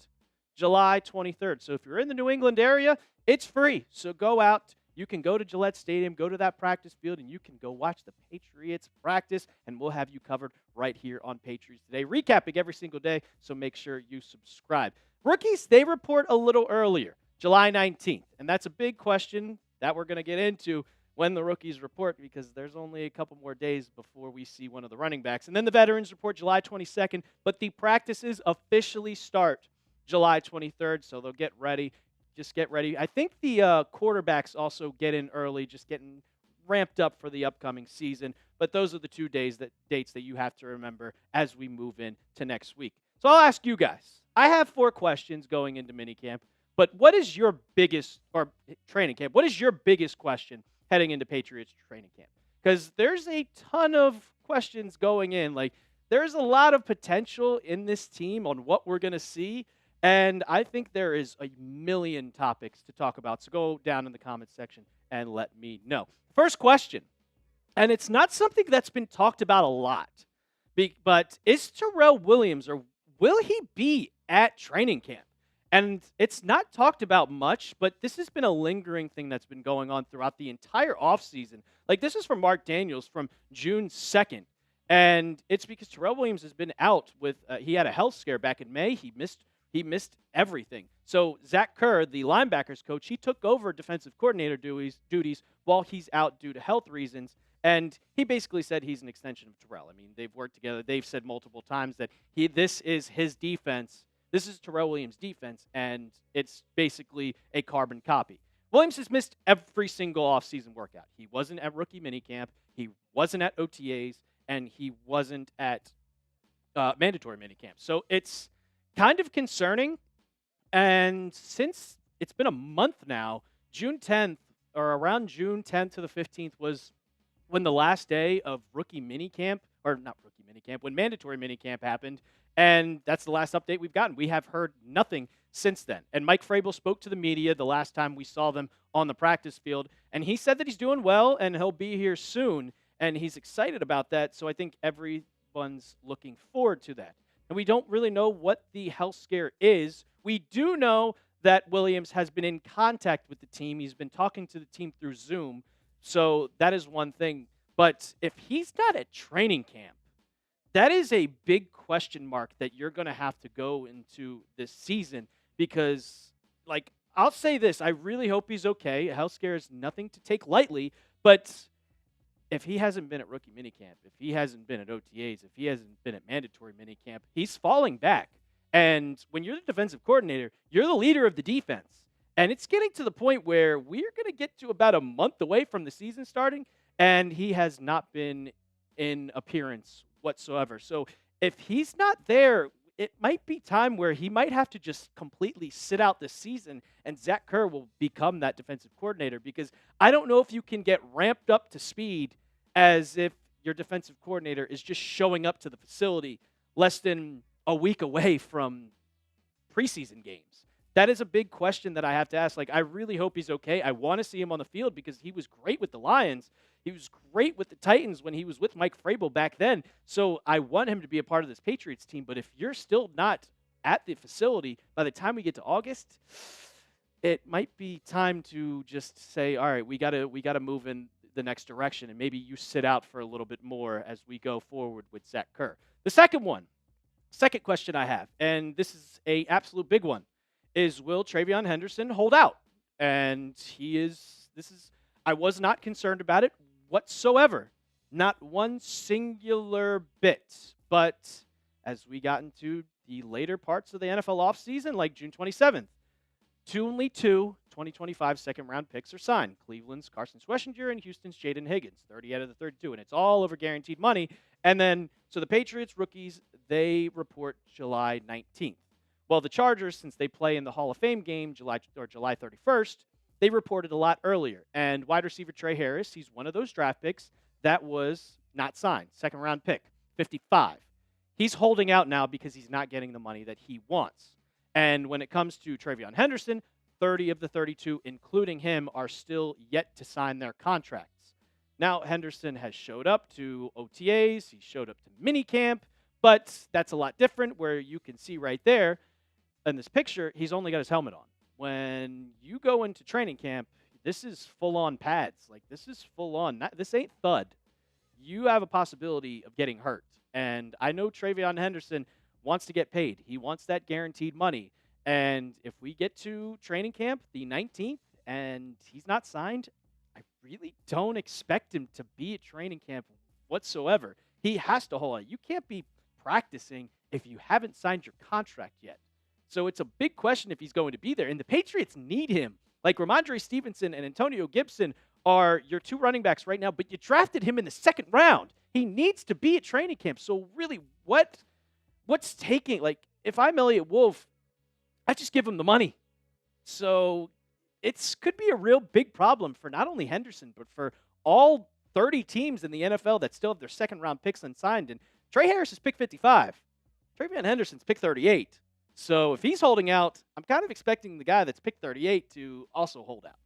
July 23rd. So if you're in the New England area, it's free. So go out you can go to Gillette Stadium, go to that practice field, and you can go watch the Patriots practice, and we'll have you covered right here on Patriots Today, recapping every single day, so make sure you subscribe. Rookies, they report a little earlier, July 19th, and that's a big question that we're going to get into when the rookies report, because there's only a couple more days before we see one of the running backs. And then the veterans report July 22nd, but the practices officially start July 23rd, so they'll get ready. Just get ready. I think the quarterbacks also get in early, just getting ramped up for the upcoming season. But those are the dates that you have to remember as we move into next week. So I'll ask you guys. I have 4 questions going into minicamp, but what is your biggest, or training camp, what is your biggest question heading into Patriots training camp? Because there's a ton of questions going in. Like, there's a lot of potential in this team on what we're going to see. And I think there is a million topics to talk about. So go down in the comments section and let me know. First question, and it's not something that's been talked about a lot, but is Terrell Williams, or will he be at training camp? And it's not talked about much, but this has been a lingering thing that's been going on throughout the entire offseason. Like, this is from Mark Daniels from June 2nd. And it's because Terrell Williams has been out with, he had a health scare back in May. He missed everything. So Zach Kerr, the linebackers coach, he took over defensive coordinator duties while he's out due to health reasons. And he basically said he's an extension of Terrell. I mean, they've worked together. They've said multiple times that this is his defense. This is Terrell Williams' defense, and it's basically a carbon copy. Williams has missed every single offseason workout. He wasn't at rookie minicamp. He wasn't at OTAs, and he wasn't at mandatory minicamp. So it's kind of concerning. And since it's been a month now, June 10th, or around June 10th to the 15th, was when the last day of rookie minicamp, or not rookie minicamp, when mandatory minicamp happened. And that's the last update we've gotten. We have heard nothing since then. And Mike Vrabel spoke to the media the last time we saw them on the practice field, and he said that he's doing well and he'll be here soon, and he's excited about that. So I think everyone's looking forward to that. And we don't really know what the health scare is. We do know that Williams has been in contact with the team. He's been talking to the team through Zoom. So that is one thing. But if he's not at training camp, that is a big question mark that you're going to have to go into this season, because, like, I'll say this. I really hope he's okay. A health scare is nothing to take lightly. But if he hasn't been at rookie minicamp, if he hasn't been at OTAs, if he hasn't been at mandatory minicamp, he's falling back. And when you're the defensive coordinator, you're the leader of the defense. And it's getting to the point where we're going to get to about a month away from the season starting, and he has not been in appearance whatsoever. So if he's not there, it might be time where he might have to just completely sit out this season, and Zach Kerr will become that defensive coordinator, because I don't know if you can get ramped up to speed as if your defensive coordinator is just showing up to the facility less than a week away from preseason games. That is a big question that I have to ask. Like, I really hope he's okay. I want to see him on the field because he was great with the Lions. He was great with the Titans when he was with Mike Vrabel back then. So I want him to be a part of this Patriots team. But if you're still not at the facility by the time we get to August, it might be time to just say, all right, we gotta move in the next direction, and maybe you sit out for a little bit more as we go forward with Zach Kerr. The second question I have, and this is a absolute big one, is will Travion Henderson hold out? And I was not concerned about it whatsoever. Not one singular bit. But as we got into the later parts of the NFL offseason, like June 27th, only two 2025 second-round picks are signed. Cleveland's Carson Schwarzenegger and Houston's Jaden Higgins, 30 out of the 32, and it's all over guaranteed money. And then, so the Patriots rookies, they report July 19th. Well, the Chargers, since they play in the Hall of Fame game July 31st, they reported a lot earlier. And wide receiver Trey Harris, he's one of those draft picks that was not signed. Second-round pick, 55. He's holding out now because he's not getting the money that he wants. And when it comes to Travion Henderson, 30 of the 32, including him, are still yet to sign their contracts. Now, Henderson has showed up to OTAs. He showed up to minicamp. But that's a lot different, where you can see right there in this picture, he's only got his helmet on. When you go into training camp, this is full-on pads. Like, this is full-on. This ain't thud. You have a possibility of getting hurt. And I know Travion Henderson wants to get paid. He wants that guaranteed money. And if we get to training camp the 19th and he's not signed, I really don't expect him to be at training camp whatsoever. He has to hold on. You can't be practicing if you haven't signed your contract yet. So it's a big question if he's going to be there. And the Patriots need him. Like Ramondre Stevenson and Antonio Gibson are your two running backs right now, but you drafted him in the second round. He needs to be at training camp. So really, what's taking? Like, if I'm Elliott Wolf, I just give him the money. So it could be a real big problem for not only Henderson, but for all 30 teams in the NFL that still have their second round picks unsigned. And Trey Harris is pick 55. Travion Henderson's pick 38. So if he's holding out, I'm kind of expecting the guy that's pick 38 to also hold out.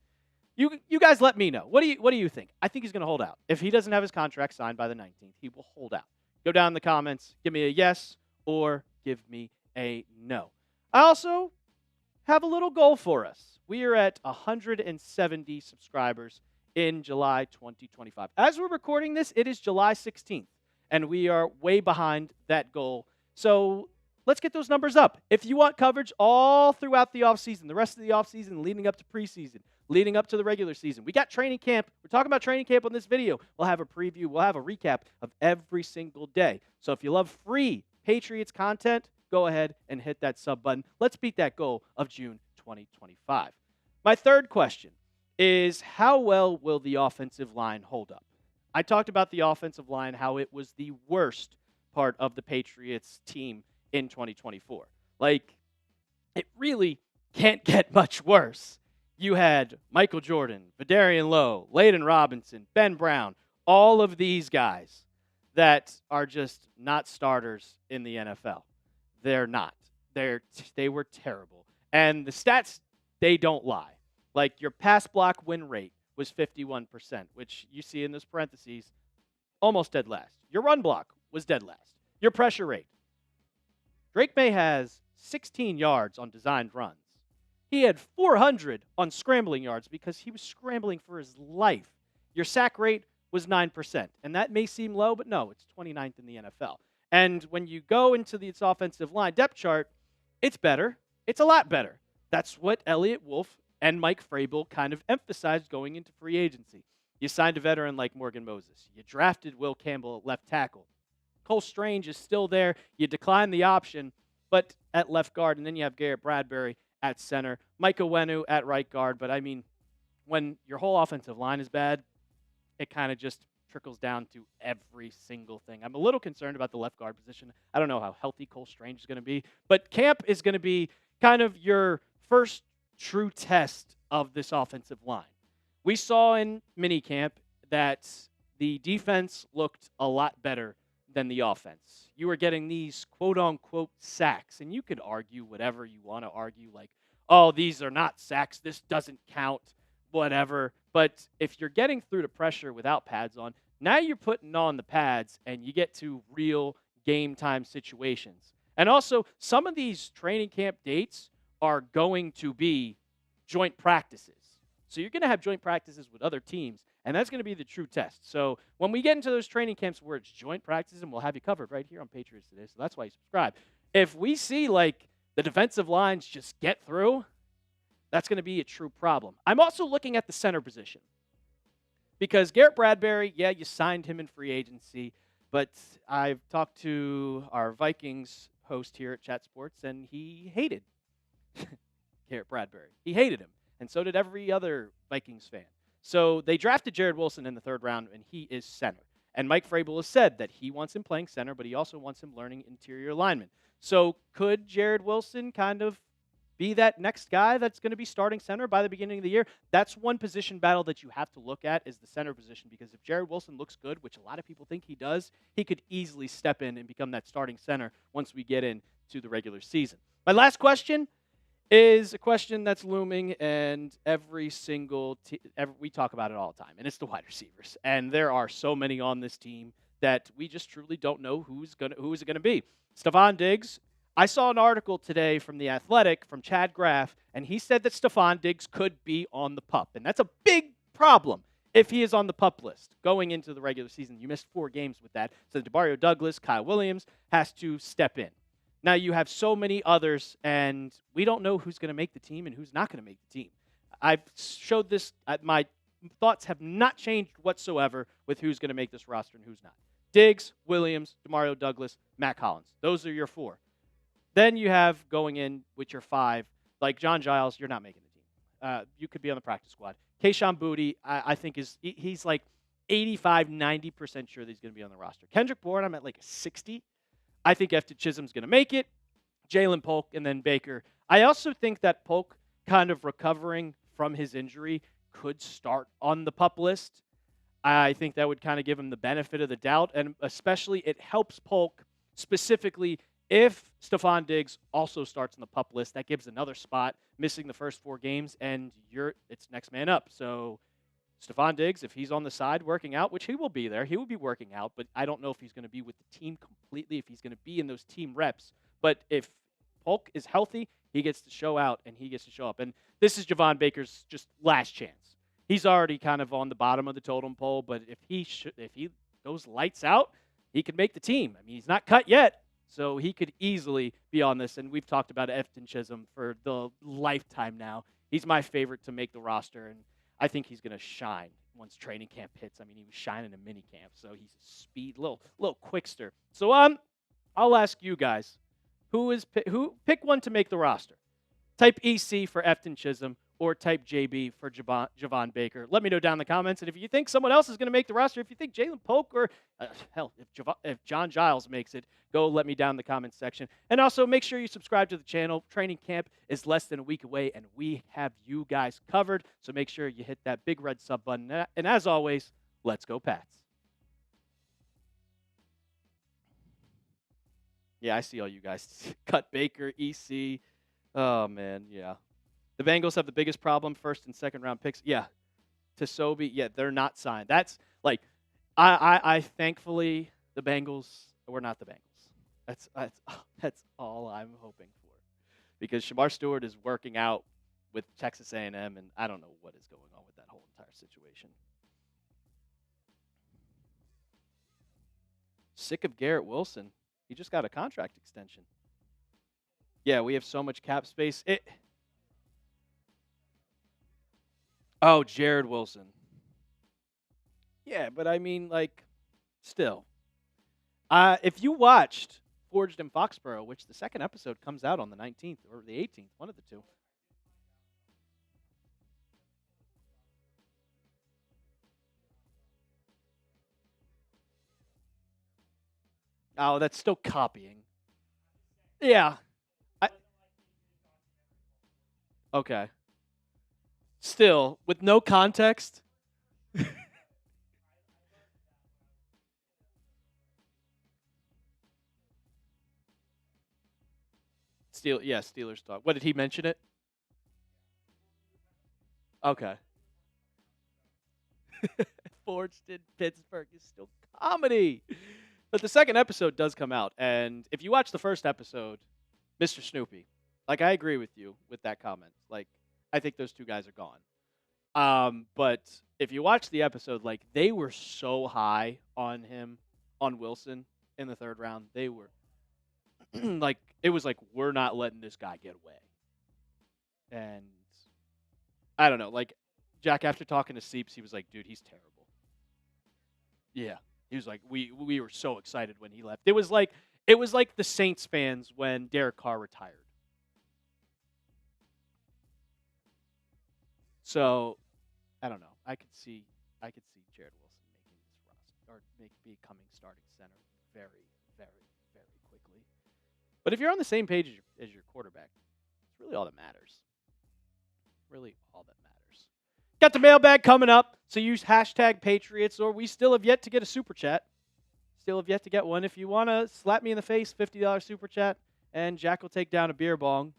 You guys let me know. What do you think? I think he's going to hold out. If he doesn't have his contract signed by the 19th, he will hold out. Go down in the comments, give me a yes or give me a no. I also have a little goal for us. We are at 170 subscribers in July 2025. As we're recording this, it is July 16th, and we are way behind that goal. So let's get those numbers up. If you want coverage all throughout the offseason, the rest of the offseason, leading up to preseason, leading up to the regular season, we got training camp. We're talking about training camp on this video. We'll have a preview. We'll have a recap of every single day. So if you love free Patriots content, go ahead and hit that sub button. Let's beat that goal of June 2025. My third question is, how well will the offensive line hold up? I talked about the offensive line, how it was the worst part of the Patriots team in 2024. Like, it really can't get much worse. You had Michael Jordan, Vidarian Lowe, Layden Robinson, Ben Brown, all of these guys that are just not starters in the NFL. They're not. They were terrible. And the stats, they don't lie. Like, your pass block win rate was 51%, which you see in those parentheses, almost dead last. Your run block was dead last. Your pressure rate. Drake May has 16 yards on designed runs. He had 400 on scrambling yards because he was scrambling for his life. Your sack rate was 9%. And that may seem low, but no, it's 29th in the NFL. And when you go into this offensive line depth chart, it's better. It's a lot better. That's what Elliott Wolf and Mike Vrabel kind of emphasized going into free agency. You signed a veteran like Morgan Moses. You drafted Will Campbell at left tackle. Cole Strange is still there. You decline the option, but at left guard. And then you have Garrett Bradbury at center. Mike Owenu at right guard. But, I mean, when your whole offensive line is bad, it kind of just trickles down to every single thing. I'm a little concerned about the left guard position. I don't know how healthy Cole Strange is going to be. But camp is going to be kind of your first true test of this offensive line. We saw in minicamp that the defense looked a lot better than the offense. You were getting these quote-unquote sacks, and you could argue whatever you want to argue, like, oh, these are not sacks, this doesn't count, whatever. But if you're getting through the pressure without pads on, now you're putting on the pads, and you get to real game-time situations. And also, some of these training camp dates are going to be joint practices. So you're going to have joint practices with other teams, and that's going to be the true test. So when we get into those training camps where it's joint practices, and we'll have you covered right here on Patriots Today, so that's why you subscribe. If we see, like, the defensive lines just get through, that's going to be a true problem. I'm also looking at the center position. Because Garrett Bradbury, yeah, you signed him in free agency, but I've talked to our Vikings host here at Chat Sports, and he hated Garrett Bradbury. He hated him, and so did every other Vikings fan. So they drafted Jared Wilson in the third round, and he is center. And Mike Vrabel has said that he wants him playing center, but he also wants him learning interior alignment. So could Jared Wilson kind of be that next guy that's going to be starting center by the beginning of the year? That's one position battle that you have to look at, is the center position, because if Jared Wilson looks good, which a lot of people think he does, he could easily step in and become that starting center once we get into the regular season. My last question is a question that's looming, and every single we talk about it all the time, and it's the wide receivers. And there are so many on this team that we just truly don't know who's it going to be. Stephon Diggs, I saw an article today from The Athletic from Chad Graff, and he said that Stephon Diggs could be on the PUP. And that's a big problem if he is on the PUP list going into the regular season. You missed 4 games with that. So DeMario Douglas, Kyle Williams has to step in. Now you have so many others, and we don't know who's going to make the team and who's not going to make the team. I've showed this. My thoughts have not changed whatsoever with who's going to make this roster and who's not. Diggs, Williams, DeMario Douglas, Matt Collins. Those are your 4. Then you have going in with your 5, like John Giles, you're not making the team. You could be on the practice squad. Kayshon Boutte, I think he's like 85, 90% sure that he's going to be on the roster. Kendrick Bourne, I'm at like a 60. I think Efton Chisholm's going to make it. Jalen Polk, and then Baker. I also think that Polk, kind of recovering from his injury, could start on the PUP list. I think that would kind of give him the benefit of the doubt, and especially it helps Polk specifically if Stephon Diggs also starts on the PUP list. That gives another spot, missing the first 4 games, and it's next man up. So Stephon Diggs, if he's on the side working out, which he will be there, he will be working out, but I don't know if he's going to be with the team completely, if he's going to be in those team reps. But if Polk is healthy, he gets to show out, and he gets to show up. And this is Javon Baker's just last chance. He's already kind of on the bottom of the totem pole, but if he goes lights out, he could make the team. I mean, he's not cut yet, so he could easily be on this. And we've talked about Efton Chisholm for the lifetime now. He's my favorite to make the roster, and I think he's going to shine once training camp hits. I mean, he was shining in mini camp, so he's a speed, little quickster. So I'll ask you guys, who pick one to make the roster? Type EC for Efton Chisholm or type JB for Javon Baker. Let me know down in the comments. And if you think someone else is going to make the roster, if you think Jalen Polk or, if John Giles makes it, go let me down in the comments section. And also make sure you subscribe to the channel. Training camp is less than a week away, and we have you guys covered. So make sure you hit that big red sub button. And as always, let's go Pats. Yeah, I see all you guys. Cut Baker, EC. Oh, man, yeah. The Bengals have the biggest problem, first and second round picks. Yeah, Tasobi, yeah, they're not signed. That's like, I thankfully, the Bengals, we're not the Bengals. That's all I'm hoping for. Because Shamar Stewart is working out with Texas A&M, and I don't know what is going on with that whole entire situation. Sick of Garrett Wilson. He just got a contract extension. Yeah, we have so much cap space. Oh, Jared Wilson. Yeah, but I mean, like, still. If you watched Forged in Foxborough, which the second episode comes out on the 19th or the 18th, one of the two. Oh, that's still copying. Yeah. Okay. Still, with no context. Steelers talk. What, did he mention it? Okay. Forged in Pittsburgh is still comedy. But the second episode does come out, and if you watch the first episode, Mr. Snoopy, like, I agree with you with that comment. Like, I think those two guys are gone. But if you watch the episode, like, they were so high on him, on Wilson, in the third round. They were, like, it was like, we're not letting this guy get away. And I don't know, like, Jack, after talking to Seeps, he was like, dude, he's terrible. Yeah. He was like, we were so excited when he left. It was like the Saints fans when Derek Carr retired. So, I don't know. I could see Jared Wilson making this roster or becoming starting center very, very, very quickly. But if you're on the same page as your quarterback, it's really all that matters. Really all that matters. Got the mailbag coming up, so use hashtag Patriots, or we still have yet to get a super chat. Still have yet to get one. If you want to slap me in the face, $50 super chat, and Jack will take down a beer bong.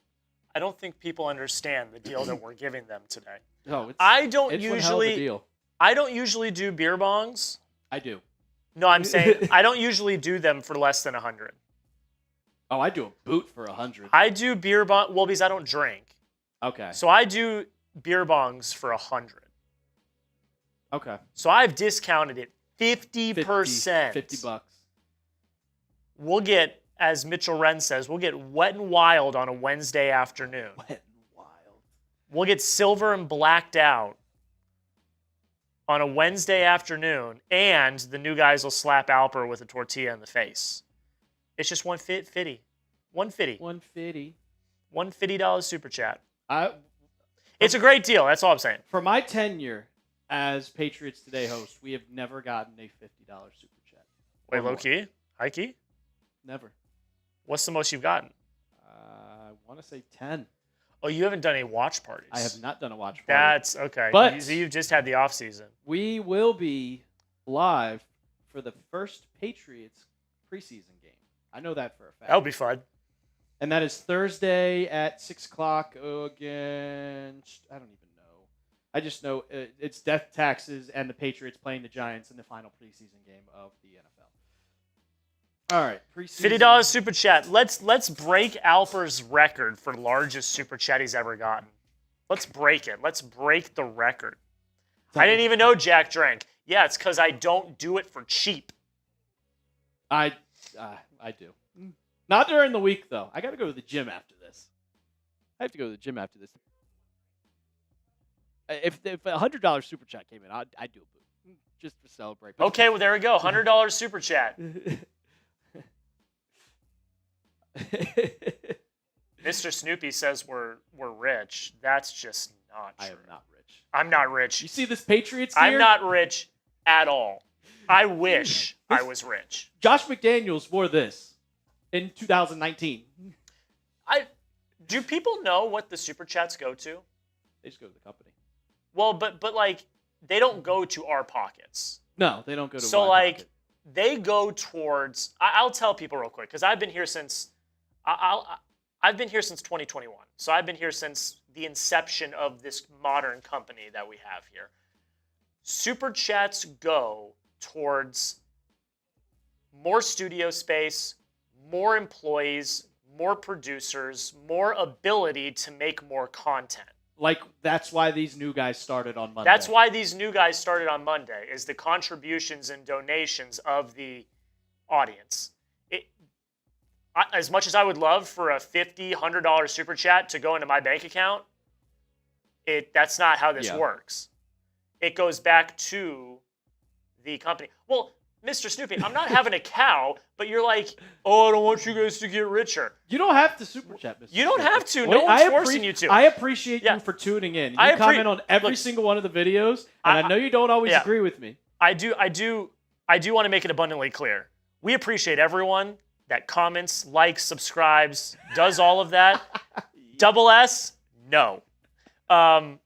I don't think people understand the deal that we're giving them today. Oh, I don't one hell of a usually deal. I don't usually do beer bongs. I do. No, I'm saying I don't usually do them for less than 100. Oh, I do a boot for 100. I do beer bong. Well, because I don't drink, Okay. so I do beer bongs for 100. Okay. So I've discounted it 50%. $50. We'll get, as Mitchell Wren says, we'll get wet and wild on a Wednesday afternoon. Wet and wild. We'll get silver and blacked out on a Wednesday afternoon, and the new guys will slap Alper with a tortilla in the face. It's just $150. $150 $150 super chat. It's a great deal. That's all I'm saying. For my tenure as Patriots Today host, we have never gotten a $50 super chat. Wait, low key? High key? Never. What's the most you've gotten? I want to say 10. Oh, you haven't done any watch parties. I have not done a watch party. That's okay. But you've just had the off season. We will be live for the first Patriots preseason game. I know that for a fact. That'll be fun. And that is Thursday at 6 o'clock against, I don't even know. I just know it's Death Taxes and the Patriots playing the Giants in the final preseason game of the NFL. All right, preseason. $50 super chat. Let's break Alper's record for largest super chat he's ever gotten. Let's break it. Let's break the record. I didn't even know Jack drank. Yeah, it's because I don't do it for cheap. I do. Not during the week, though. I got to go to the gym after this. I have to go to the gym after this. If a $100 super chat came in, I'd do a boot just to celebrate. But Okay, well, there we go. $100 super chat. Mr. Snoopy says we're rich. That's just not true. I am not rich. I'm not rich. You see this Patriots gear? I'm not rich at all. I wish I was rich. Josh McDaniels wore this in 2019. Do people know what the super chats go to? They just go to the company. Well, but like they don't go to our pockets. No, they don't go to. So my like pocket. they go towards. I'll tell people real quick because I've been here since. I've been here since 2021. So I've been here since the inception of this modern company that we have here. Super chats go towards more studio space, more employees, more producers, more ability to make more content. Like, that's why these new guys started on Monday. That's why these new guys started on Monday, is the contributions and donations of the audience. As much as I would love for a $50, $100 super chat to go into my bank account, that's not how this works. It goes back to the company. Well, Mr. Snoopy, I'm not having a cow, but you're like, oh, I don't want you guys to get richer. You don't have to super chat, Mr. You don't Snoopy. have to. No one's forcing you to. I appreciate you for tuning in. You comment on every single one of the videos, and I know you don't always agree with me. I do want to make it abundantly clear. We appreciate everyone that comments, likes, subscribes, does all of that. Double S, no. And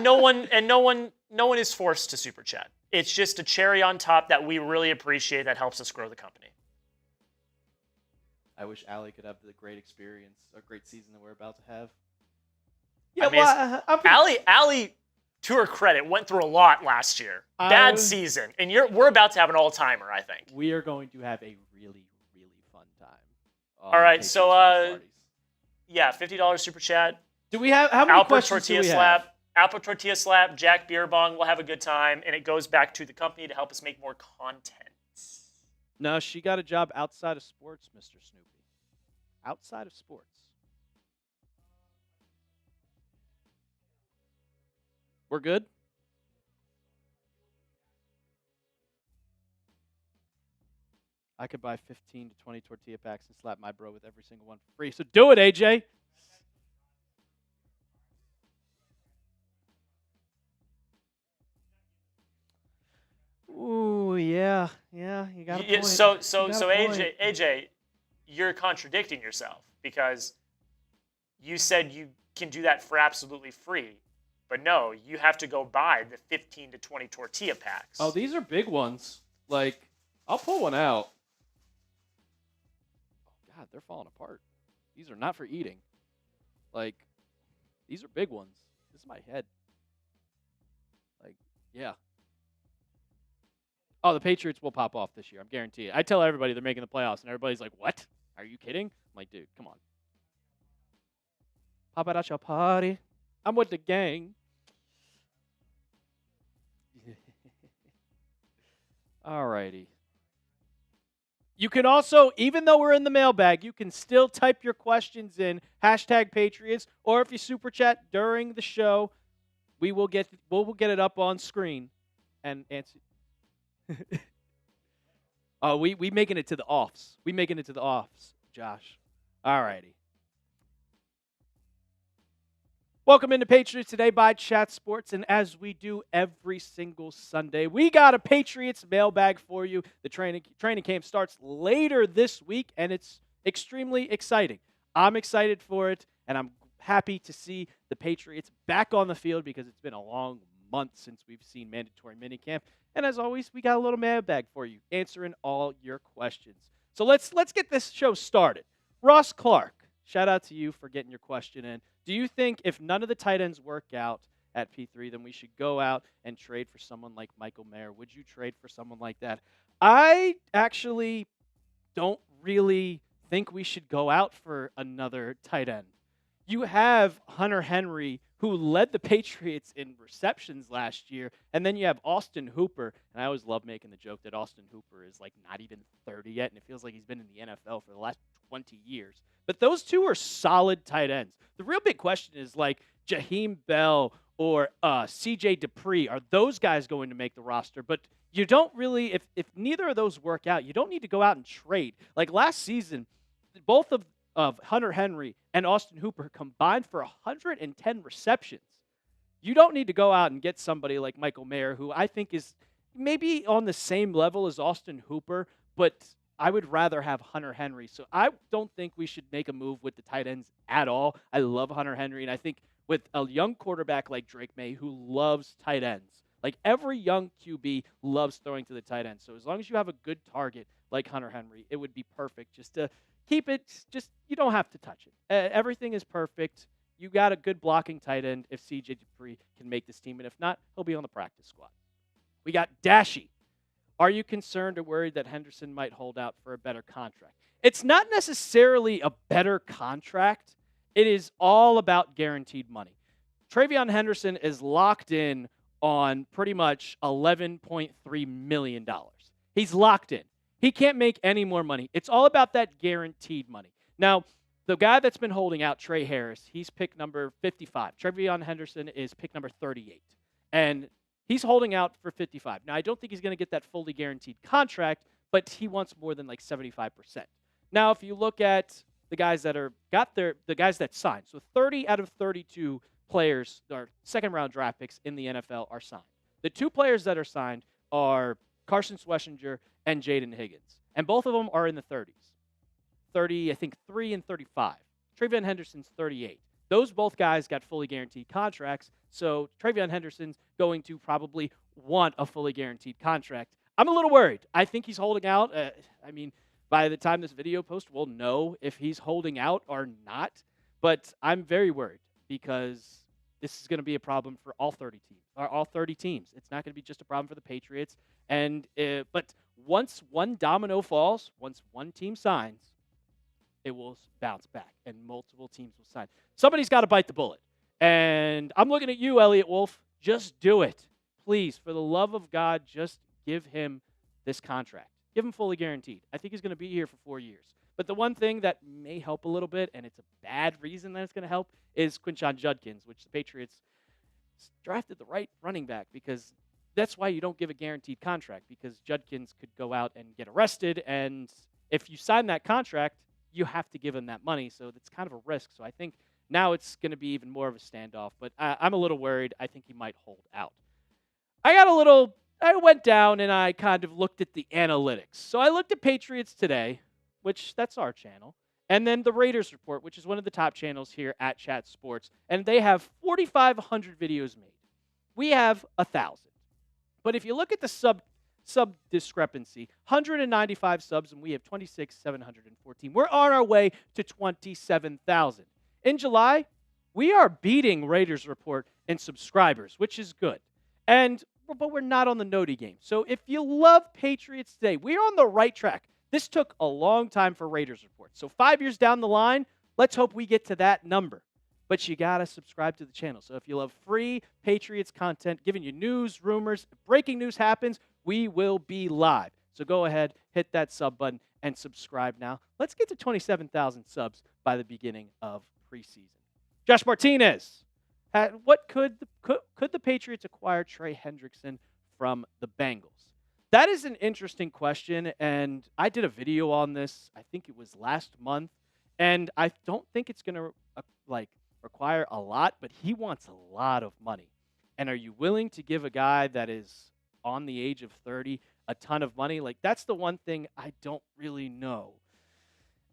no one is forced to super chat. It's just a cherry on top that we really appreciate that helps us grow the company. I wish Allie could have the great experience, or great season that we're about to have. Yeah, Allie, to her credit, went through a lot last year. Bad season, and we're about to have an all-timer, I think. We are going to have a really, really fun time. All right, so yeah, $50 super chat. Do we have how many Alper questions tortilla do we slap, have? Alper tortilla slap, Jack beer bong. We'll have a good time, and it goes back to the company to help us make more content. No, she got a job outside of sports, Mr. Snoopy. Outside of sports. We're good? I could buy 15 to 20 tortilla packs and slap my bro with every single one for free. So do it, AJ. Ooh, yeah, you got a point. So AJ, you're contradicting yourself because you said you can do that for absolutely free. But no, you have to go buy the 15 to 20 tortilla packs. Oh, these are big ones. Like, I'll pull one out. Oh, God, they're falling apart. These are not for eating. Like, these are big ones. This is my head. Like, yeah. Oh, the Patriots will pop off this year. I'm guaranteed. I tell everybody they're making the playoffs, and everybody's like, what? Are you kidding? I'm like, dude, come on. Pop it at your party. I'm with the gang. Alrighty. You can also, even though we're in the mailbag, you can still type your questions in #Patriots, or if you super chat during the show, we'll get it up on screen and answer. Oh, we making it to the offs. We making it to the offs, Josh. Alrighty. Welcome into Patriots Today by Chat Sports, and as we do every single Sunday, we got a Patriots mailbag for you. The training camp starts later this week, and it's extremely exciting. I'm excited for it, and I'm happy to see the Patriots back on the field because it's been a long month since we've seen mandatory minicamp. And as always, we got a little mailbag for you, answering all your questions. So let's get this show started. Ross Clark, shout out to you for getting your question in. Do you think if none of the tight ends work out at P3, then we should go out and trade for someone like Michael Mayer? Would you trade for someone like that? I actually don't really think we should go out for another tight end. You have Hunter Henry, who led the Patriots in receptions last year, and then you have Austin Hooper. And I always love making the joke that Austin Hooper is like not even 30 yet, and it feels like he's been in the NFL for the last 20 years. But those two are solid tight ends. The real big question is like Jaheim Bell or C.J. Dupree. Are those guys going to make the roster? But you don't really, if neither of those work out, you don't need to go out and trade. Like last season, both of Hunter Henry and Austin Hooper combined for 110 receptions. You don't need to go out and get somebody like Michael Mayer, who I think is maybe on the same level as Austin Hooper, but I would rather have Hunter Henry. So I don't think we should make a move with the tight ends at all. I love Hunter Henry, and I think with a young quarterback like Drake May who loves tight ends, like every young QB loves throwing to the tight end. So as long as you have a good target like Hunter Henry, it would be perfect just to keep it, just you don't have to touch it. Everything is perfect. You got a good blocking tight end if C.J. Dupree can make this team, and if not, he'll be on the practice squad. We got Dashy. Are you concerned or worried that Henderson might hold out for a better contract? It's not necessarily a better contract. It is all about guaranteed money. Travion Henderson is locked in on pretty much $11.3 million. He's locked in. He can't make any more money. It's all about that guaranteed money. Now, the guy that's been holding out, Trey Harris, he's pick number 55. Travion Henderson is pick number 38. And he's holding out for 55. Now, I don't think he's going to get that fully guaranteed contract, but he wants more than like 75%. Now, if you look at the guys that the guys that signed, so 30 out of 32 players, or second-round draft picks in the NFL, are signed. The two players that are signed are Carson Schwessinger and Jaden Higgins, and both of them are in the 30s. 30, I think 3 and 35. Travion Henderson's 38. Those both guys got fully guaranteed contracts, so Travion Henderson's going to probably want a fully guaranteed contract. I'm a little worried. I think he's holding out. By the time this video posts, we'll know if he's holding out or not, but I'm very worried because this is going to be a problem for all 30 teams. Or all 30 teams. It's not going to be just a problem for the Patriots. But once one domino falls, once one team signs, it will bounce back, and multiple teams will sign. Somebody's got to bite the bullet. And I'm looking at you, Elliot Wolf. Just do it. Please, for the love of God, just give him this contract. Give him fully guaranteed. I think he's going to be here for 4 years. But the one thing that may help a little bit, and it's a bad reason that it's going to help, is Quinshon Judkins, which the Patriots drafted the right running back, because that's why you don't give a guaranteed contract, because Judkins could go out and get arrested, and if you sign that contract, you have to give him that money, so it's kind of a risk. So I think now it's going to be even more of a standoff, but I'm a little worried. I think he might hold out. I went down and I kind of looked at the analytics. So I looked at Patriots Today, which that's our channel, and then the Raiders Report, which is one of the top channels here at Chat Sports, and they have 4,500 videos made. We have 1,000. But if you look at the sub discrepancy, 195 subs, and we have 26,714. We're on our way to 27,000. In July, we are beating Raiders Report in subscribers, which is good. And but we're not on the Noti game. So if you love Patriots Today, we're on the right track. This took a long time for Raiders reports. So 5 years down the line, let's hope we get to that number. But you got to subscribe to the channel. So if you love free Patriots content, giving you news, rumors, if breaking news happens, we will be live. So go ahead, hit that sub button, and subscribe now. Let's get to 27,000 subs by the beginning of preseason. Josh Martinez, what could the Patriots acquire Trey Hendrickson from the Bengals? That is an interesting question, and I did a video on this. I think it was last month, and I don't think it's going to require a lot, but he wants a lot of money. And are you willing to give a guy that is on the age of 30 a ton of money? Like, that's the one thing I don't really know.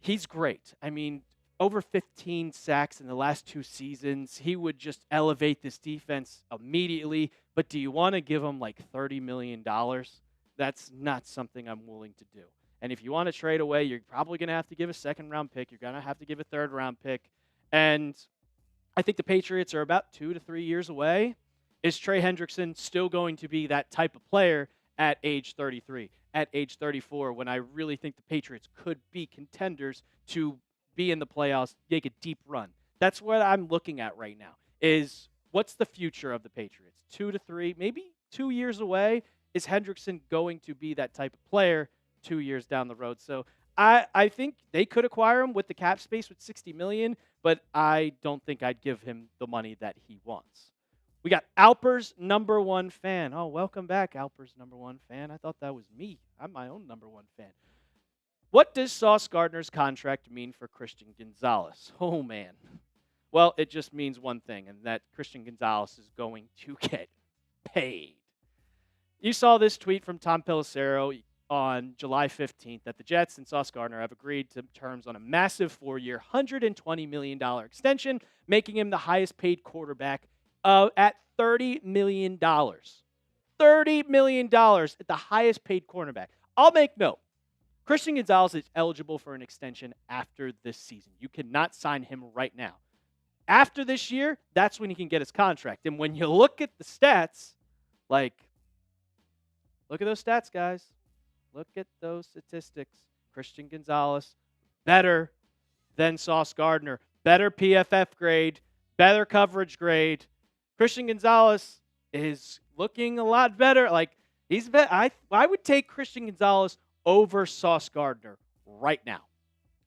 He's great. I mean, over 15 sacks in the last 2 seasons. He would just elevate this defense immediately. But do you want to give him like $30 million? That's not something I'm willing to do. And if you want to trade away, you're probably going to have to give a second-round pick. You're going to have to give a third-round pick. And I think the Patriots are about 2 to 3 years away. Is Trey Hendrickson still going to be that type of player at age 33, at age 34, when I really think the Patriots could be contenders to be in the playoffs, make a deep run? That's what I'm looking at right now, is what's the future of the Patriots? 2 to 3, maybe 2 years away. Is Hendrickson going to be that type of player 2 years down the road? So I think they could acquire him with the cap space with $60 million, but I don't think I'd give him the money that he wants. We got Alper's number one fan. Oh, welcome back, Alper's number one fan. I thought that was me. I'm my own number one fan. What does Sauce Gardner's contract mean for Christian Gonzalez? Oh, man. Well, it just means one thing, and that Christian Gonzalez is going to get paid. You saw this tweet from Tom Pelissero on July 15th that the Jets and Sauce Gardner have agreed to terms on a massive 4-year, $120 million extension, making him the highest paid quarterback at $30 million. $30 million at the highest paid cornerback. I'll make note. Christian Gonzalez is eligible for an extension after this season. You cannot sign him right now. After this year, that's when he can get his contract. And when you look at the stats, look at those stats, guys. Look at those statistics. Christian Gonzalez, better than Sauce Gardner. Better PFF grade, better coverage grade. Christian Gonzalez is looking a lot better. I would take Christian Gonzalez over Sauce Gardner right now.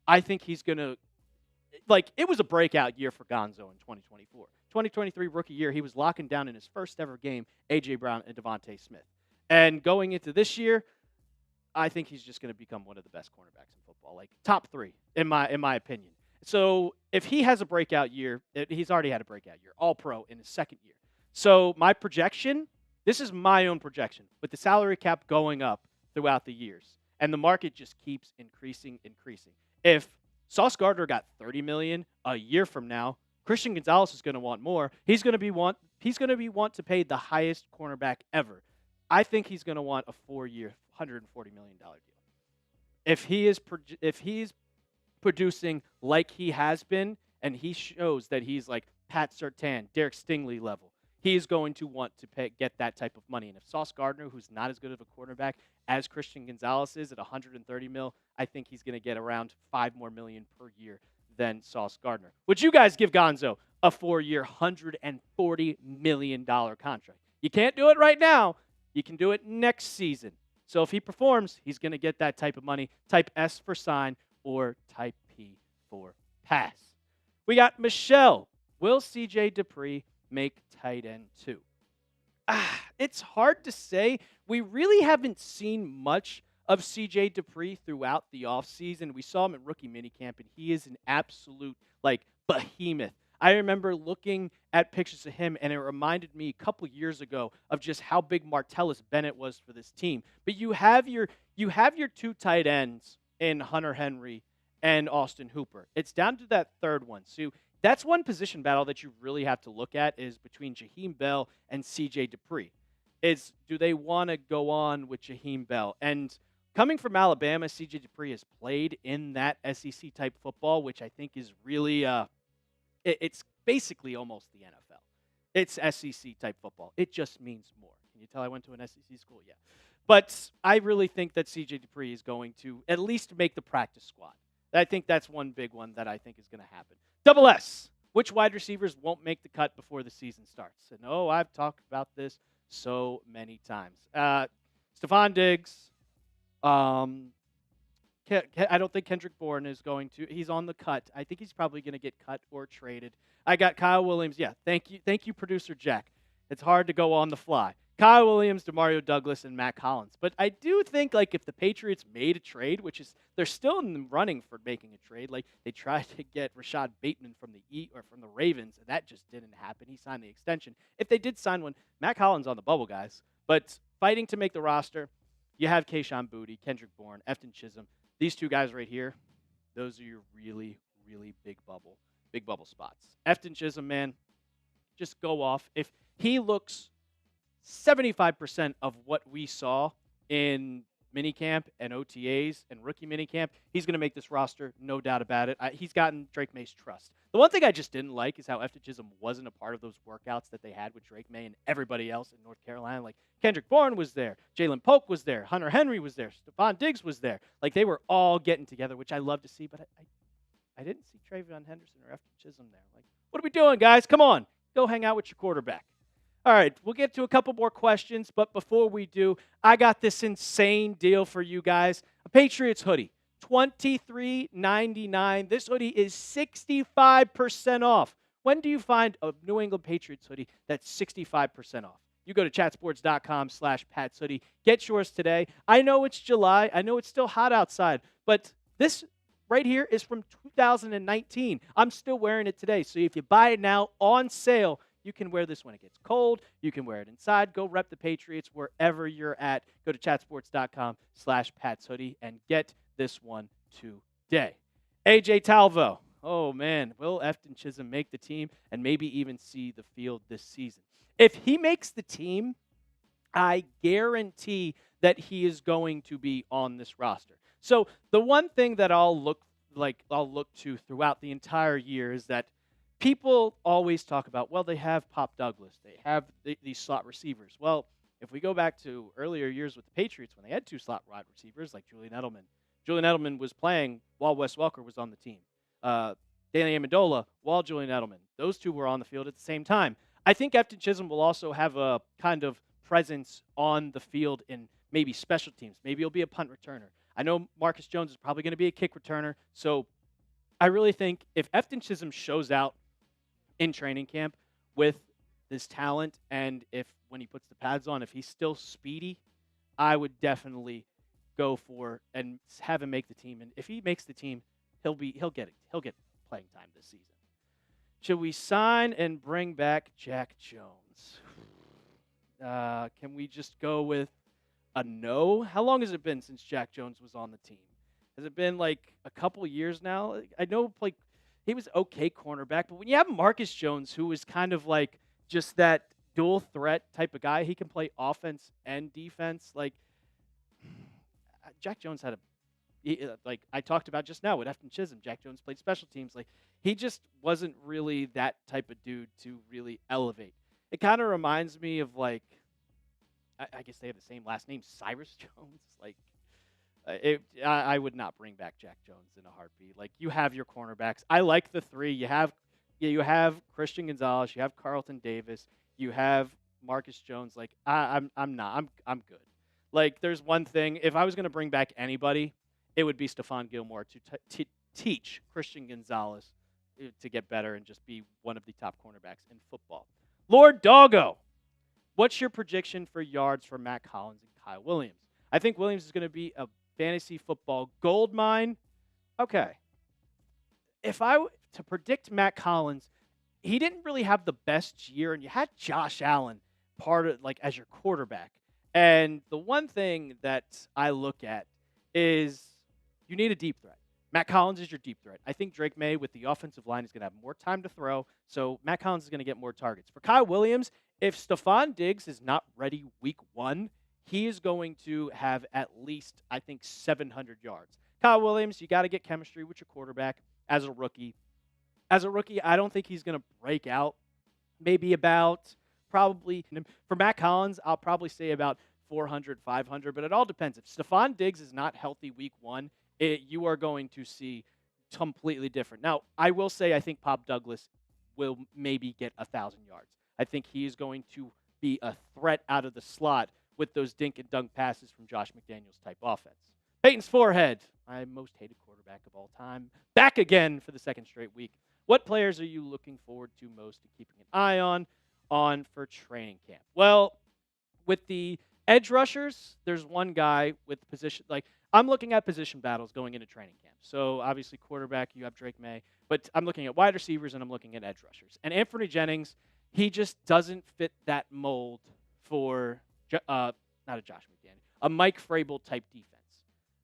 I think he's going to, it was a breakout year for Gonzo in 2024. 2023 rookie year, he was locking down in his first ever game A.J. Brown and Devontae Smith. And going into this year, I think he's just going to become one of the best cornerbacks in football, top 3 in my opinion. So if he has a breakout year, he's already had a breakout year, all-pro in his second year. So my projection, this is my own projection, with the salary cap going up throughout the years, and the market just keeps increasing. If Sauce Gardner got $30 million a year from now, Christian Gonzalez is going to want more. He's going to want to pay the highest cornerback ever. I think he's going to want a 4-year, $140 million deal. If he is producing like he has been, and he shows that he's like Pat Surtain, Derek Stingley level, he is going to want to get that type of money. And if Sauce Gardner, who's not as good of a quarterback as Christian Gonzalez is at $130 million, I think he's going to get around $5 more million per year than Sauce Gardner. Would you guys give Gonzo a 4-year, $140 million contract? You can't do it right now. You can do it next season. So if he performs, he's going to get that type of money. Type S for sign or type P for pass. We got Michelle. Will C.J. Dupree make tight end 2? It's hard to say. We really haven't seen much of C.J. Dupree throughout the offseason. We saw him at rookie minicamp, and he is an absolute, behemoth. I remember looking at pictures of him, and it reminded me a couple years ago of just how big Martellus Bennett was for this team. But you have your 2 tight ends in Hunter Henry and Austin Hooper. It's down to that third one. So that's one position battle that you really have to look at, is between Jaheim Bell and C.J. Dupree. Do they want to go on with Jaheim Bell? And coming from Alabama, C.J. Dupree has played in that SEC-type football, which I think is really it's basically almost the NFL. It's SEC-type football. It just means more. Can you tell I went to an SEC school? Yeah. But I really think that CJ Dupree is going to at least make the practice squad. I think that's one big one that I think is going to happen. Double S. Which wide receivers won't make the cut before the season starts? And I've talked about this so many times. Stephon Diggs. I don't think Kendrick Bourne is going to. He's on the cut. I think he's probably going to get cut or traded. I got Kyle Williams. Yeah, thank you, producer Jack. It's hard to go on the fly. Kyle Williams, Demario Douglas, and Matt Collins. But I do think like if the Patriots made a trade, which is they're still in the running for making a trade. Like they tried to get Rashad Bateman from the Ravens, and that just didn't happen. He signed the extension. If they did sign one, Matt Collins on the bubble, guys. But fighting to make the roster, you have Kayshon Boutte, Kendrick Bourne, Efton Chisholm. These two guys right here, those are your really, really big bubble spots. Efton Chisholm, man, just go off. If he looks 75% of what we saw in minicamp and OTAs and rookie minicamp, he's going to make this roster, no doubt about it. He's gotten Drake May's trust. The one thing I just didn't like is how Efton Chisholm wasn't a part of those workouts that they had with Drake May and everybody else in North Carolina. Like Kendrick Bourne was there, Jalen Polk was there, Hunter Henry was there, Stephon Diggs was there. Like they were all getting together, which I love to see, but I didn't see Travion Henderson or Efton Chisholm there. Like, what are we doing, guys? Come on, go hang out with your quarterback. All right, we'll get to a couple more questions, but before we do, I got this insane deal for you guys. A Patriots hoodie, $23.99. This hoodie is 65% off. When do you find a New England Patriots hoodie that's 65% off? You go to chatsports.com/Pats hoodie. Get yours today. I know it's July. I know it's still hot outside, but this right here is from 2019. I'm still wearing it today, so if you buy it now on sale, you can wear this when it gets cold. You can wear it inside. Go rep the Patriots wherever you're at. Go to chatsports.com/Pats hoodie and get this one today. AJ Talvo. Oh, man. Will Efton Chisholm make the team and maybe even see the field this season? If he makes the team, I guarantee that he is going to be on this roster. So the one thing that I'll look to throughout the entire year is that people always talk about, well, they have Pop Douglas. They have these slot receivers. Well, if we go back to earlier years with the Patriots when they had two slot wide receivers like Julian Edelman. Julian Edelman was playing while Wes Welker was on the team. Danny Amendola while Julian Edelman. Those two were on the field at the same time. I think Efton Chisholm will also have a kind of presence on the field in maybe special teams. Maybe he'll be a punt returner. I know Marcus Jones is probably going to be a kick returner. So I really think if Efton Chisholm shows out in training camp with this talent, and if when he puts the pads on, if he's still speedy, I would definitely go for and have him make the team. And if he makes the team, he'll get playing time this season. Should we sign and bring back Jack Jones? Can we just go with a no? How long has it been since Jack Jones was on the team? Has it been like a couple years now? I know like he was okay cornerback, but when you have Marcus Jones, who is kind of like just that dual threat type of guy, he can play offense and defense. Like Jack Jones had like I talked about just now with Efton Chisholm. Jack Jones played special teams. Like he just wasn't really that type of dude to really elevate. It kind of reminds me of like I guess they have the same last name, Cyrus Jones. Like. I would not bring back Jack Jones in a heartbeat. Like you have your cornerbacks. I like the three. You have Christian Gonzalez. You have Carlton Davis. You have Marcus Jones. Like I'm good. Like there's one thing. If I was going to bring back anybody, it would be Stephon Gilmore to teach Christian Gonzalez to get better and just be one of the top cornerbacks in football. Lord Doggo, what's your prediction for yards for Matt Collins and Kyle Williams? I think Williams is going to be a fantasy football gold mine. Okay. If I to predict Matt Collins, he didn't really have the best year, and you had Josh Allen part of like as your quarterback. And the one thing that I look at is you need a deep threat. Matt Collins is your deep threat. I think Drake May with the offensive line is going to have more time to throw, so Matt Collins is going to get more targets. For Kyle Williams, if Stephon Diggs is not ready week 1, he is going to have at least, I think, 700 yards. Kyle Williams, you got to get chemistry with your quarterback as a rookie. As a rookie, I don't think he's going to break out. Maybe about probably for Matt Collins, I'll probably say about 400, 500, but it all depends. If Stephon Diggs is not healthy week 1, you are going to see completely different. Now, I will say I think Pop Douglas will maybe get 1,000 yards. I think he is going to be a threat out of the slot with those dink and dunk passes from Josh McDaniels type offense. Peyton's forehead, my most hated quarterback of all time, back again for the second straight week. What players are you looking forward to most and keeping an eye on for training camp? Well, with the edge rushers, there's one guy with position, like I'm looking at position battles going into training camp. So obviously quarterback, you have Drake May, but I'm looking at wide receivers and I'm looking at edge rushers. And Anthony Jennings, he just doesn't fit that mold for not a Josh McDaniel, a Mike Vrabel type defense.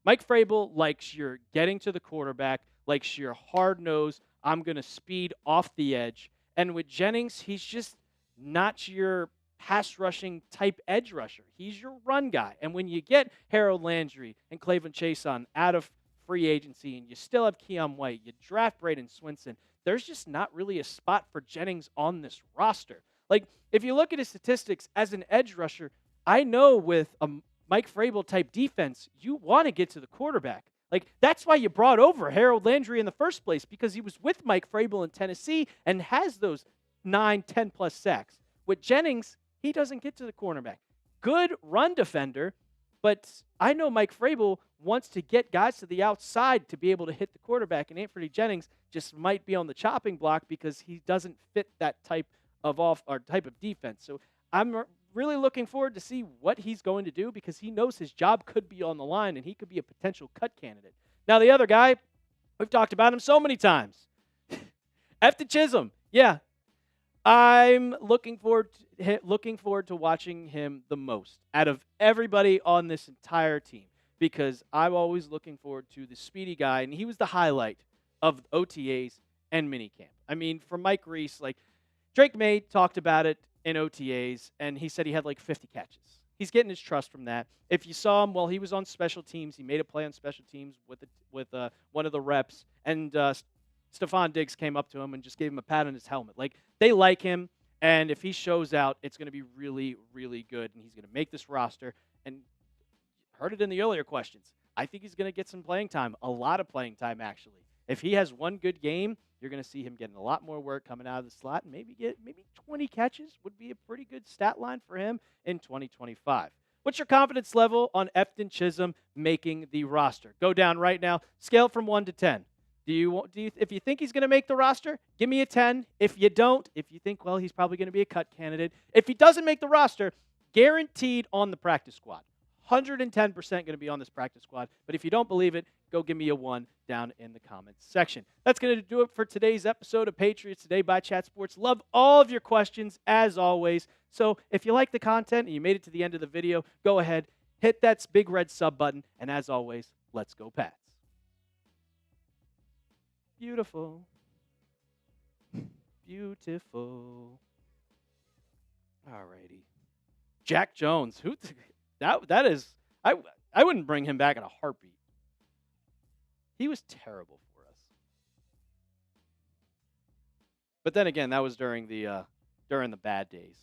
Mike Vrabel likes your getting to the quarterback, likes your hard-nosed, I'm going to speed off the edge. And with Jennings, he's just not your pass rushing type edge rusher. He's your run guy. And when you get Harold Landry and Cleveland Chason out of free agency and you still have Keon White, you draft Braden Swinson, there's just not really a spot for Jennings on this roster. Like, if you look at his statistics as an edge rusher, I know with a Mike Vrabel type defense, you want to get to the quarterback. Like, that's why you brought over Harold Landry in the first place, because he was with Mike Vrabel in Tennessee and has those 9, 10-plus sacks. With Jennings, he doesn't get to the cornerback. Good run defender, but I know Mike Vrabel wants to get guys to the outside to be able to hit the quarterback, and Anthony Jennings just might be on the chopping block because he doesn't fit that type of defense. So I'm really looking forward to see what he's going to do, because he knows his job could be on the line and he could be a potential cut candidate. Now, the other guy, we've talked about him so many times. Efton Chisholm. Yeah, I'm looking forward to watching him the most out of everybody on this entire team, because I'm always looking forward to the speedy guy, and he was the highlight of OTAs and minicamp. I mean, for Mike Reese, like Drake May talked about it in OTAs, and he said he had like 50 catches. He's getting his trust from that. If you saw him while he was on special teams, he made a play on special teams with one of the reps, and Stephon Diggs came up to him and just gave him a pat on his helmet. Like, they like him, and if he shows out, it's going to be really, really good, and he's going to make this roster. And heard it in the earlier questions. I think he's going to get some playing time, a lot of playing time, actually. If he has one good game, you're going to see him getting a lot more work coming out of the slot, and maybe 20 catches would be a pretty good stat line for him in 2025. What's your confidence level on Efton Chisholm making the roster? Go down right now. Scale from 1 to 10. If you think he's going to make the roster, give me a 10. If you don't, if you think, well, he's probably going to be a cut candidate. If he doesn't make the roster, guaranteed on the practice squad. 110% going to be on this practice squad. But if you don't believe it, go give me a 1 down in the comments section. That's going to do it for today's episode of Patriots Today by Chat Sports. Love all of your questions, as always. So if you like the content and you made it to the end of the video, go ahead, hit that big red sub button. And as always, let's go Pats. Beautiful. Beautiful. Alrighty. Jack Jones. That is, I wouldn't bring him back in a heartbeat. He was terrible for us. But then again, that was during the bad days.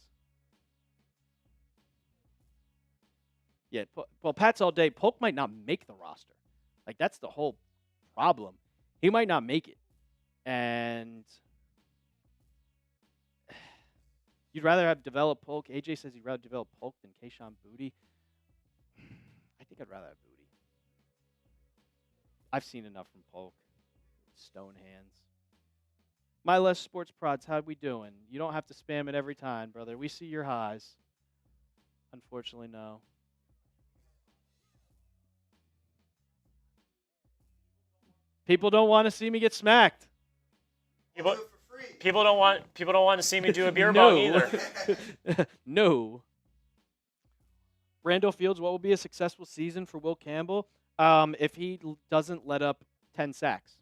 Yeah, well, Pats all day. Polk might not make the roster. Like, that's the whole problem. He might not make it. And you'd rather have developed Polk. AJ says he'd rather develop Polk than Kayshon Boutte. I think I'd rather have Boutte. I've seen enough from Polk. Stone hands. My less sports prods, how we doing? You don't have to spam it every time, brother. We see your highs. Unfortunately, no. People don't want to see me get smacked. People don't want to see me do a beer bong either. No. Randall Fields, what will be a successful season for Will Campbell if he doesn't let up 10 sacks?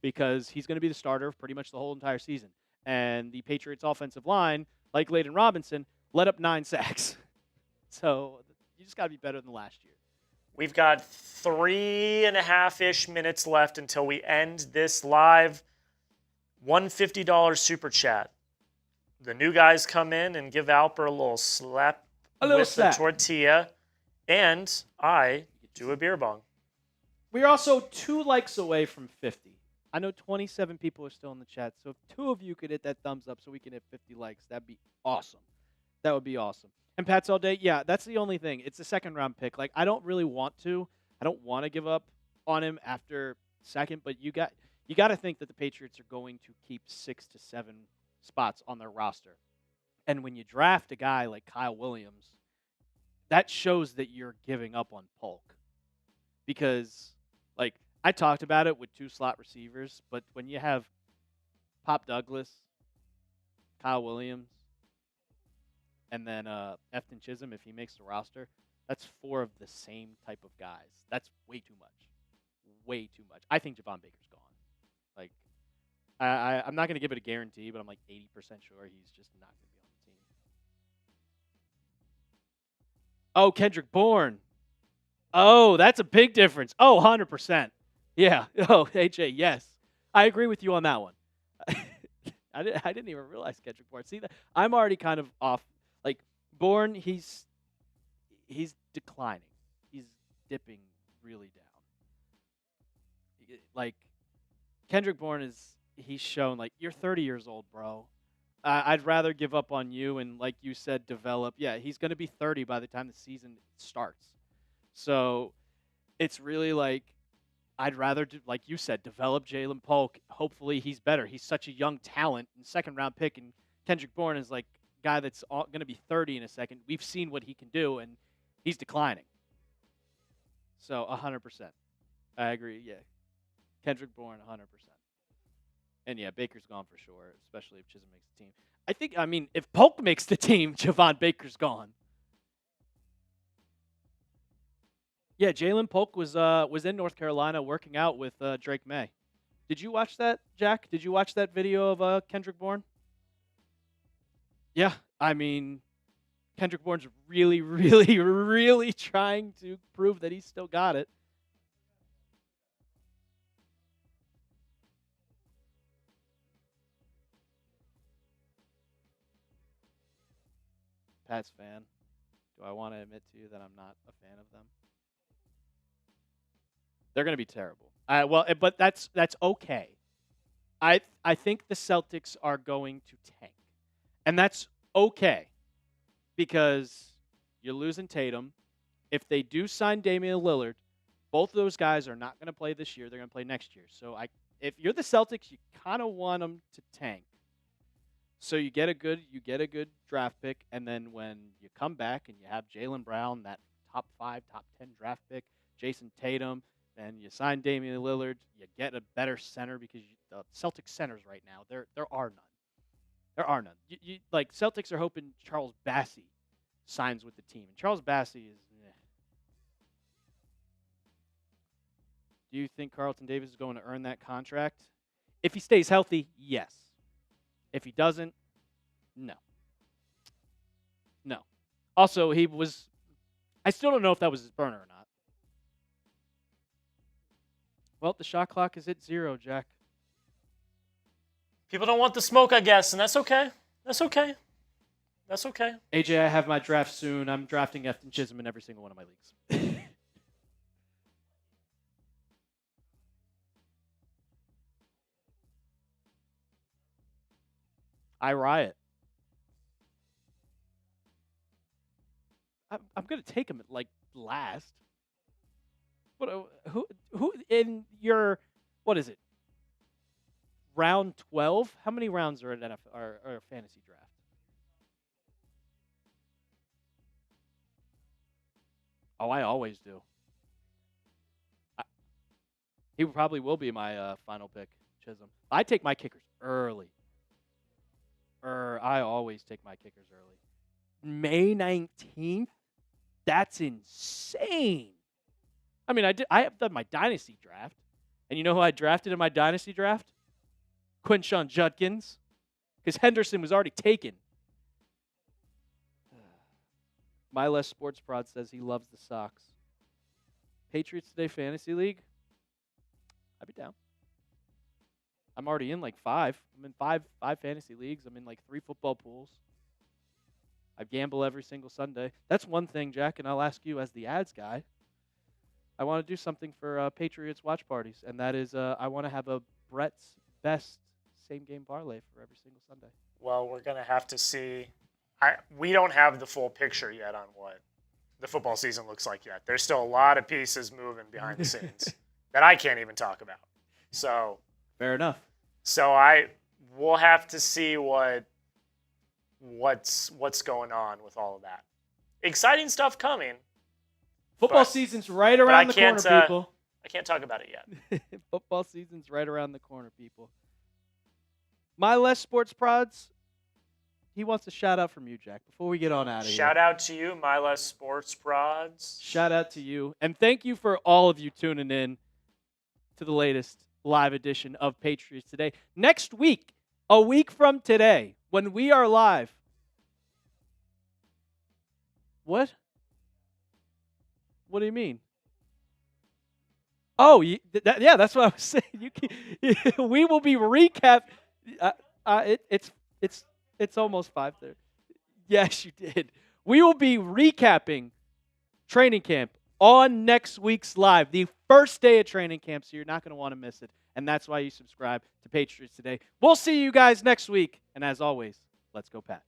Because he's going to be the starter pretty much the whole entire season. And the Patriots offensive line, like Layden Robinson, let up 9 sacks. So you just got to be better than last year. We've got 3.5-ish minutes left until we end this live $150 super chat. the new guys come in and give Alper a little slap with slap. the tortilla, and I do a beer bong. We're also 2 likes away from 50. I know 27 people are still in the chat, so if 2 of you could hit that thumbs up so we can hit 50 likes, that'd be awesome. That would be awesome. And Pat's all day, yeah, that's the only thing. It's a second-round pick. Like, I don't really want to. I don't want to give up on him after second, but you got to think that the Patriots are going to keep 6 to 7 spots on their roster. And when you draft a guy like Kyle Williams, that shows that you're giving up on Polk. Because, like, I talked about it with 2 slot receivers, but when you have Pop Douglas, Kyle Williams, and then Efton Chisholm, if he makes the roster, that's 4 of the same type of guys. That's way too much. Way too much. I think Javon Baker's gone. Like, I'm not going to give it a guarantee, but I'm like 80% sure he's just not going to be on the team. Oh, Kendrick Bourne. Oh, that's a big difference. Oh, 100%. Yeah. Oh, AJ, yes. I agree with you on that one. I didn't even realize Kendrick Bourne. See that? I'm already kind of off. Like, Bourne, he's declining. He's dipping really down. Like, Kendrick Bourne he's shown, like, you're 30 years old, bro. I'd rather give up on you and, like you said, develop. Yeah, he's going to be 30 by the time the season starts. So it's really like I'd rather, like you said, develop Jalen Polk. Hopefully he's better. He's such a young talent and second-round pick, and Kendrick Bourne is like a guy that's going to be 30 in a second. We've seen what he can do, and he's declining. So 100%. I agree, yeah. Kendrick Bourne, 100%. And, yeah, Baker's gone for sure, especially if Chisholm makes the team. If Polk makes the team, Javon Baker's gone. Yeah, Jalen Polk was in North Carolina working out with Drake May. Did you watch that, Jack? Did you watch that video of Kendrick Bourne? Yeah, I mean, Kendrick Bourne's really, really, really trying to prove that he's still got it. Pats fan. Do I want to admit to you that I'm not a fan of them? They're going to be terrible. But that's okay. I think the Celtics are going to tank. And that's okay because you're losing Tatum. If they do sign Damian Lillard, both of those guys are not going to play this year. They're going to play next year. So if you're the Celtics, you kind of want them to tank. So you get a good draft pick, and then when you come back and you have Jaylen Brown, that top 5, top 10 draft pick, Jason Tatum, and you sign Damian Lillard, you get a better center because the Celtics centers right now, there are none. There are none. You like Celtics are hoping Charles Bassey signs with the team, and Charles Bassey is. Do you think Carlton Davis is going to earn that contract? If he stays healthy, yes. If he doesn't, no. No. Also, I still don't know if that was his burner or not. Well, the shot clock is at 0, Jack. People don't want the smoke, I guess, and that's okay. That's okay. That's okay. AJ, I have my draft soon. I'm drafting Efton Chisholm in every single one of my leagues. I riot. I'm going to take him at, like, last. But who in your, what is it, round 12? How many rounds are in a fantasy draft? Oh, I always do. He probably will be my final pick, Chisholm. I take my kickers early. I always take my kickers early. May 19th? That's insane. I mean, I have done my dynasty draft. And you know who I drafted in my dynasty draft? Quinshon Judkins. Because Henderson was already taken. My Less Sports Prod says he loves the Sox. Patriots Today Fantasy League? I'd be down. I'm already in like 5. I'm in five fantasy leagues. I'm in like 3 football pools. I gamble every single Sunday. That's one thing, Jack, and I'll ask you as the ads guy. I want to do something for Patriots watch parties, and that is I want to have a Brett's Best same-game parlay for every single Sunday. Well, we're going to have to see. We don't have the full picture yet on what the football season looks like yet. There's still a lot of pieces moving behind the scenes that I can't even talk about. So fair enough. So we'll have to see what's going on with all of that. Exciting stuff coming. Football season's right around the corner, people. I can't talk about it yet. Football season's right around the corner, people. My Less Sports Prods, he wants a shout out from you, Jack, before we get on out of here. Shout out to you, My Less Sports Prods. Shout out to you. And thank you for all of you tuning in to the latest live edition of Patriots Today. Next week, a week from today, when we are live. What? What do you mean? Oh, yeah, that's what I was saying. We will be recap. It's almost 5:30. Yes, you did. We will be recapping training camp on next week's live, the first day of training camp, so you're not going to want to miss it. And that's why you subscribe to Patriots Today. We'll see you guys next week. And as always, let's go Pats.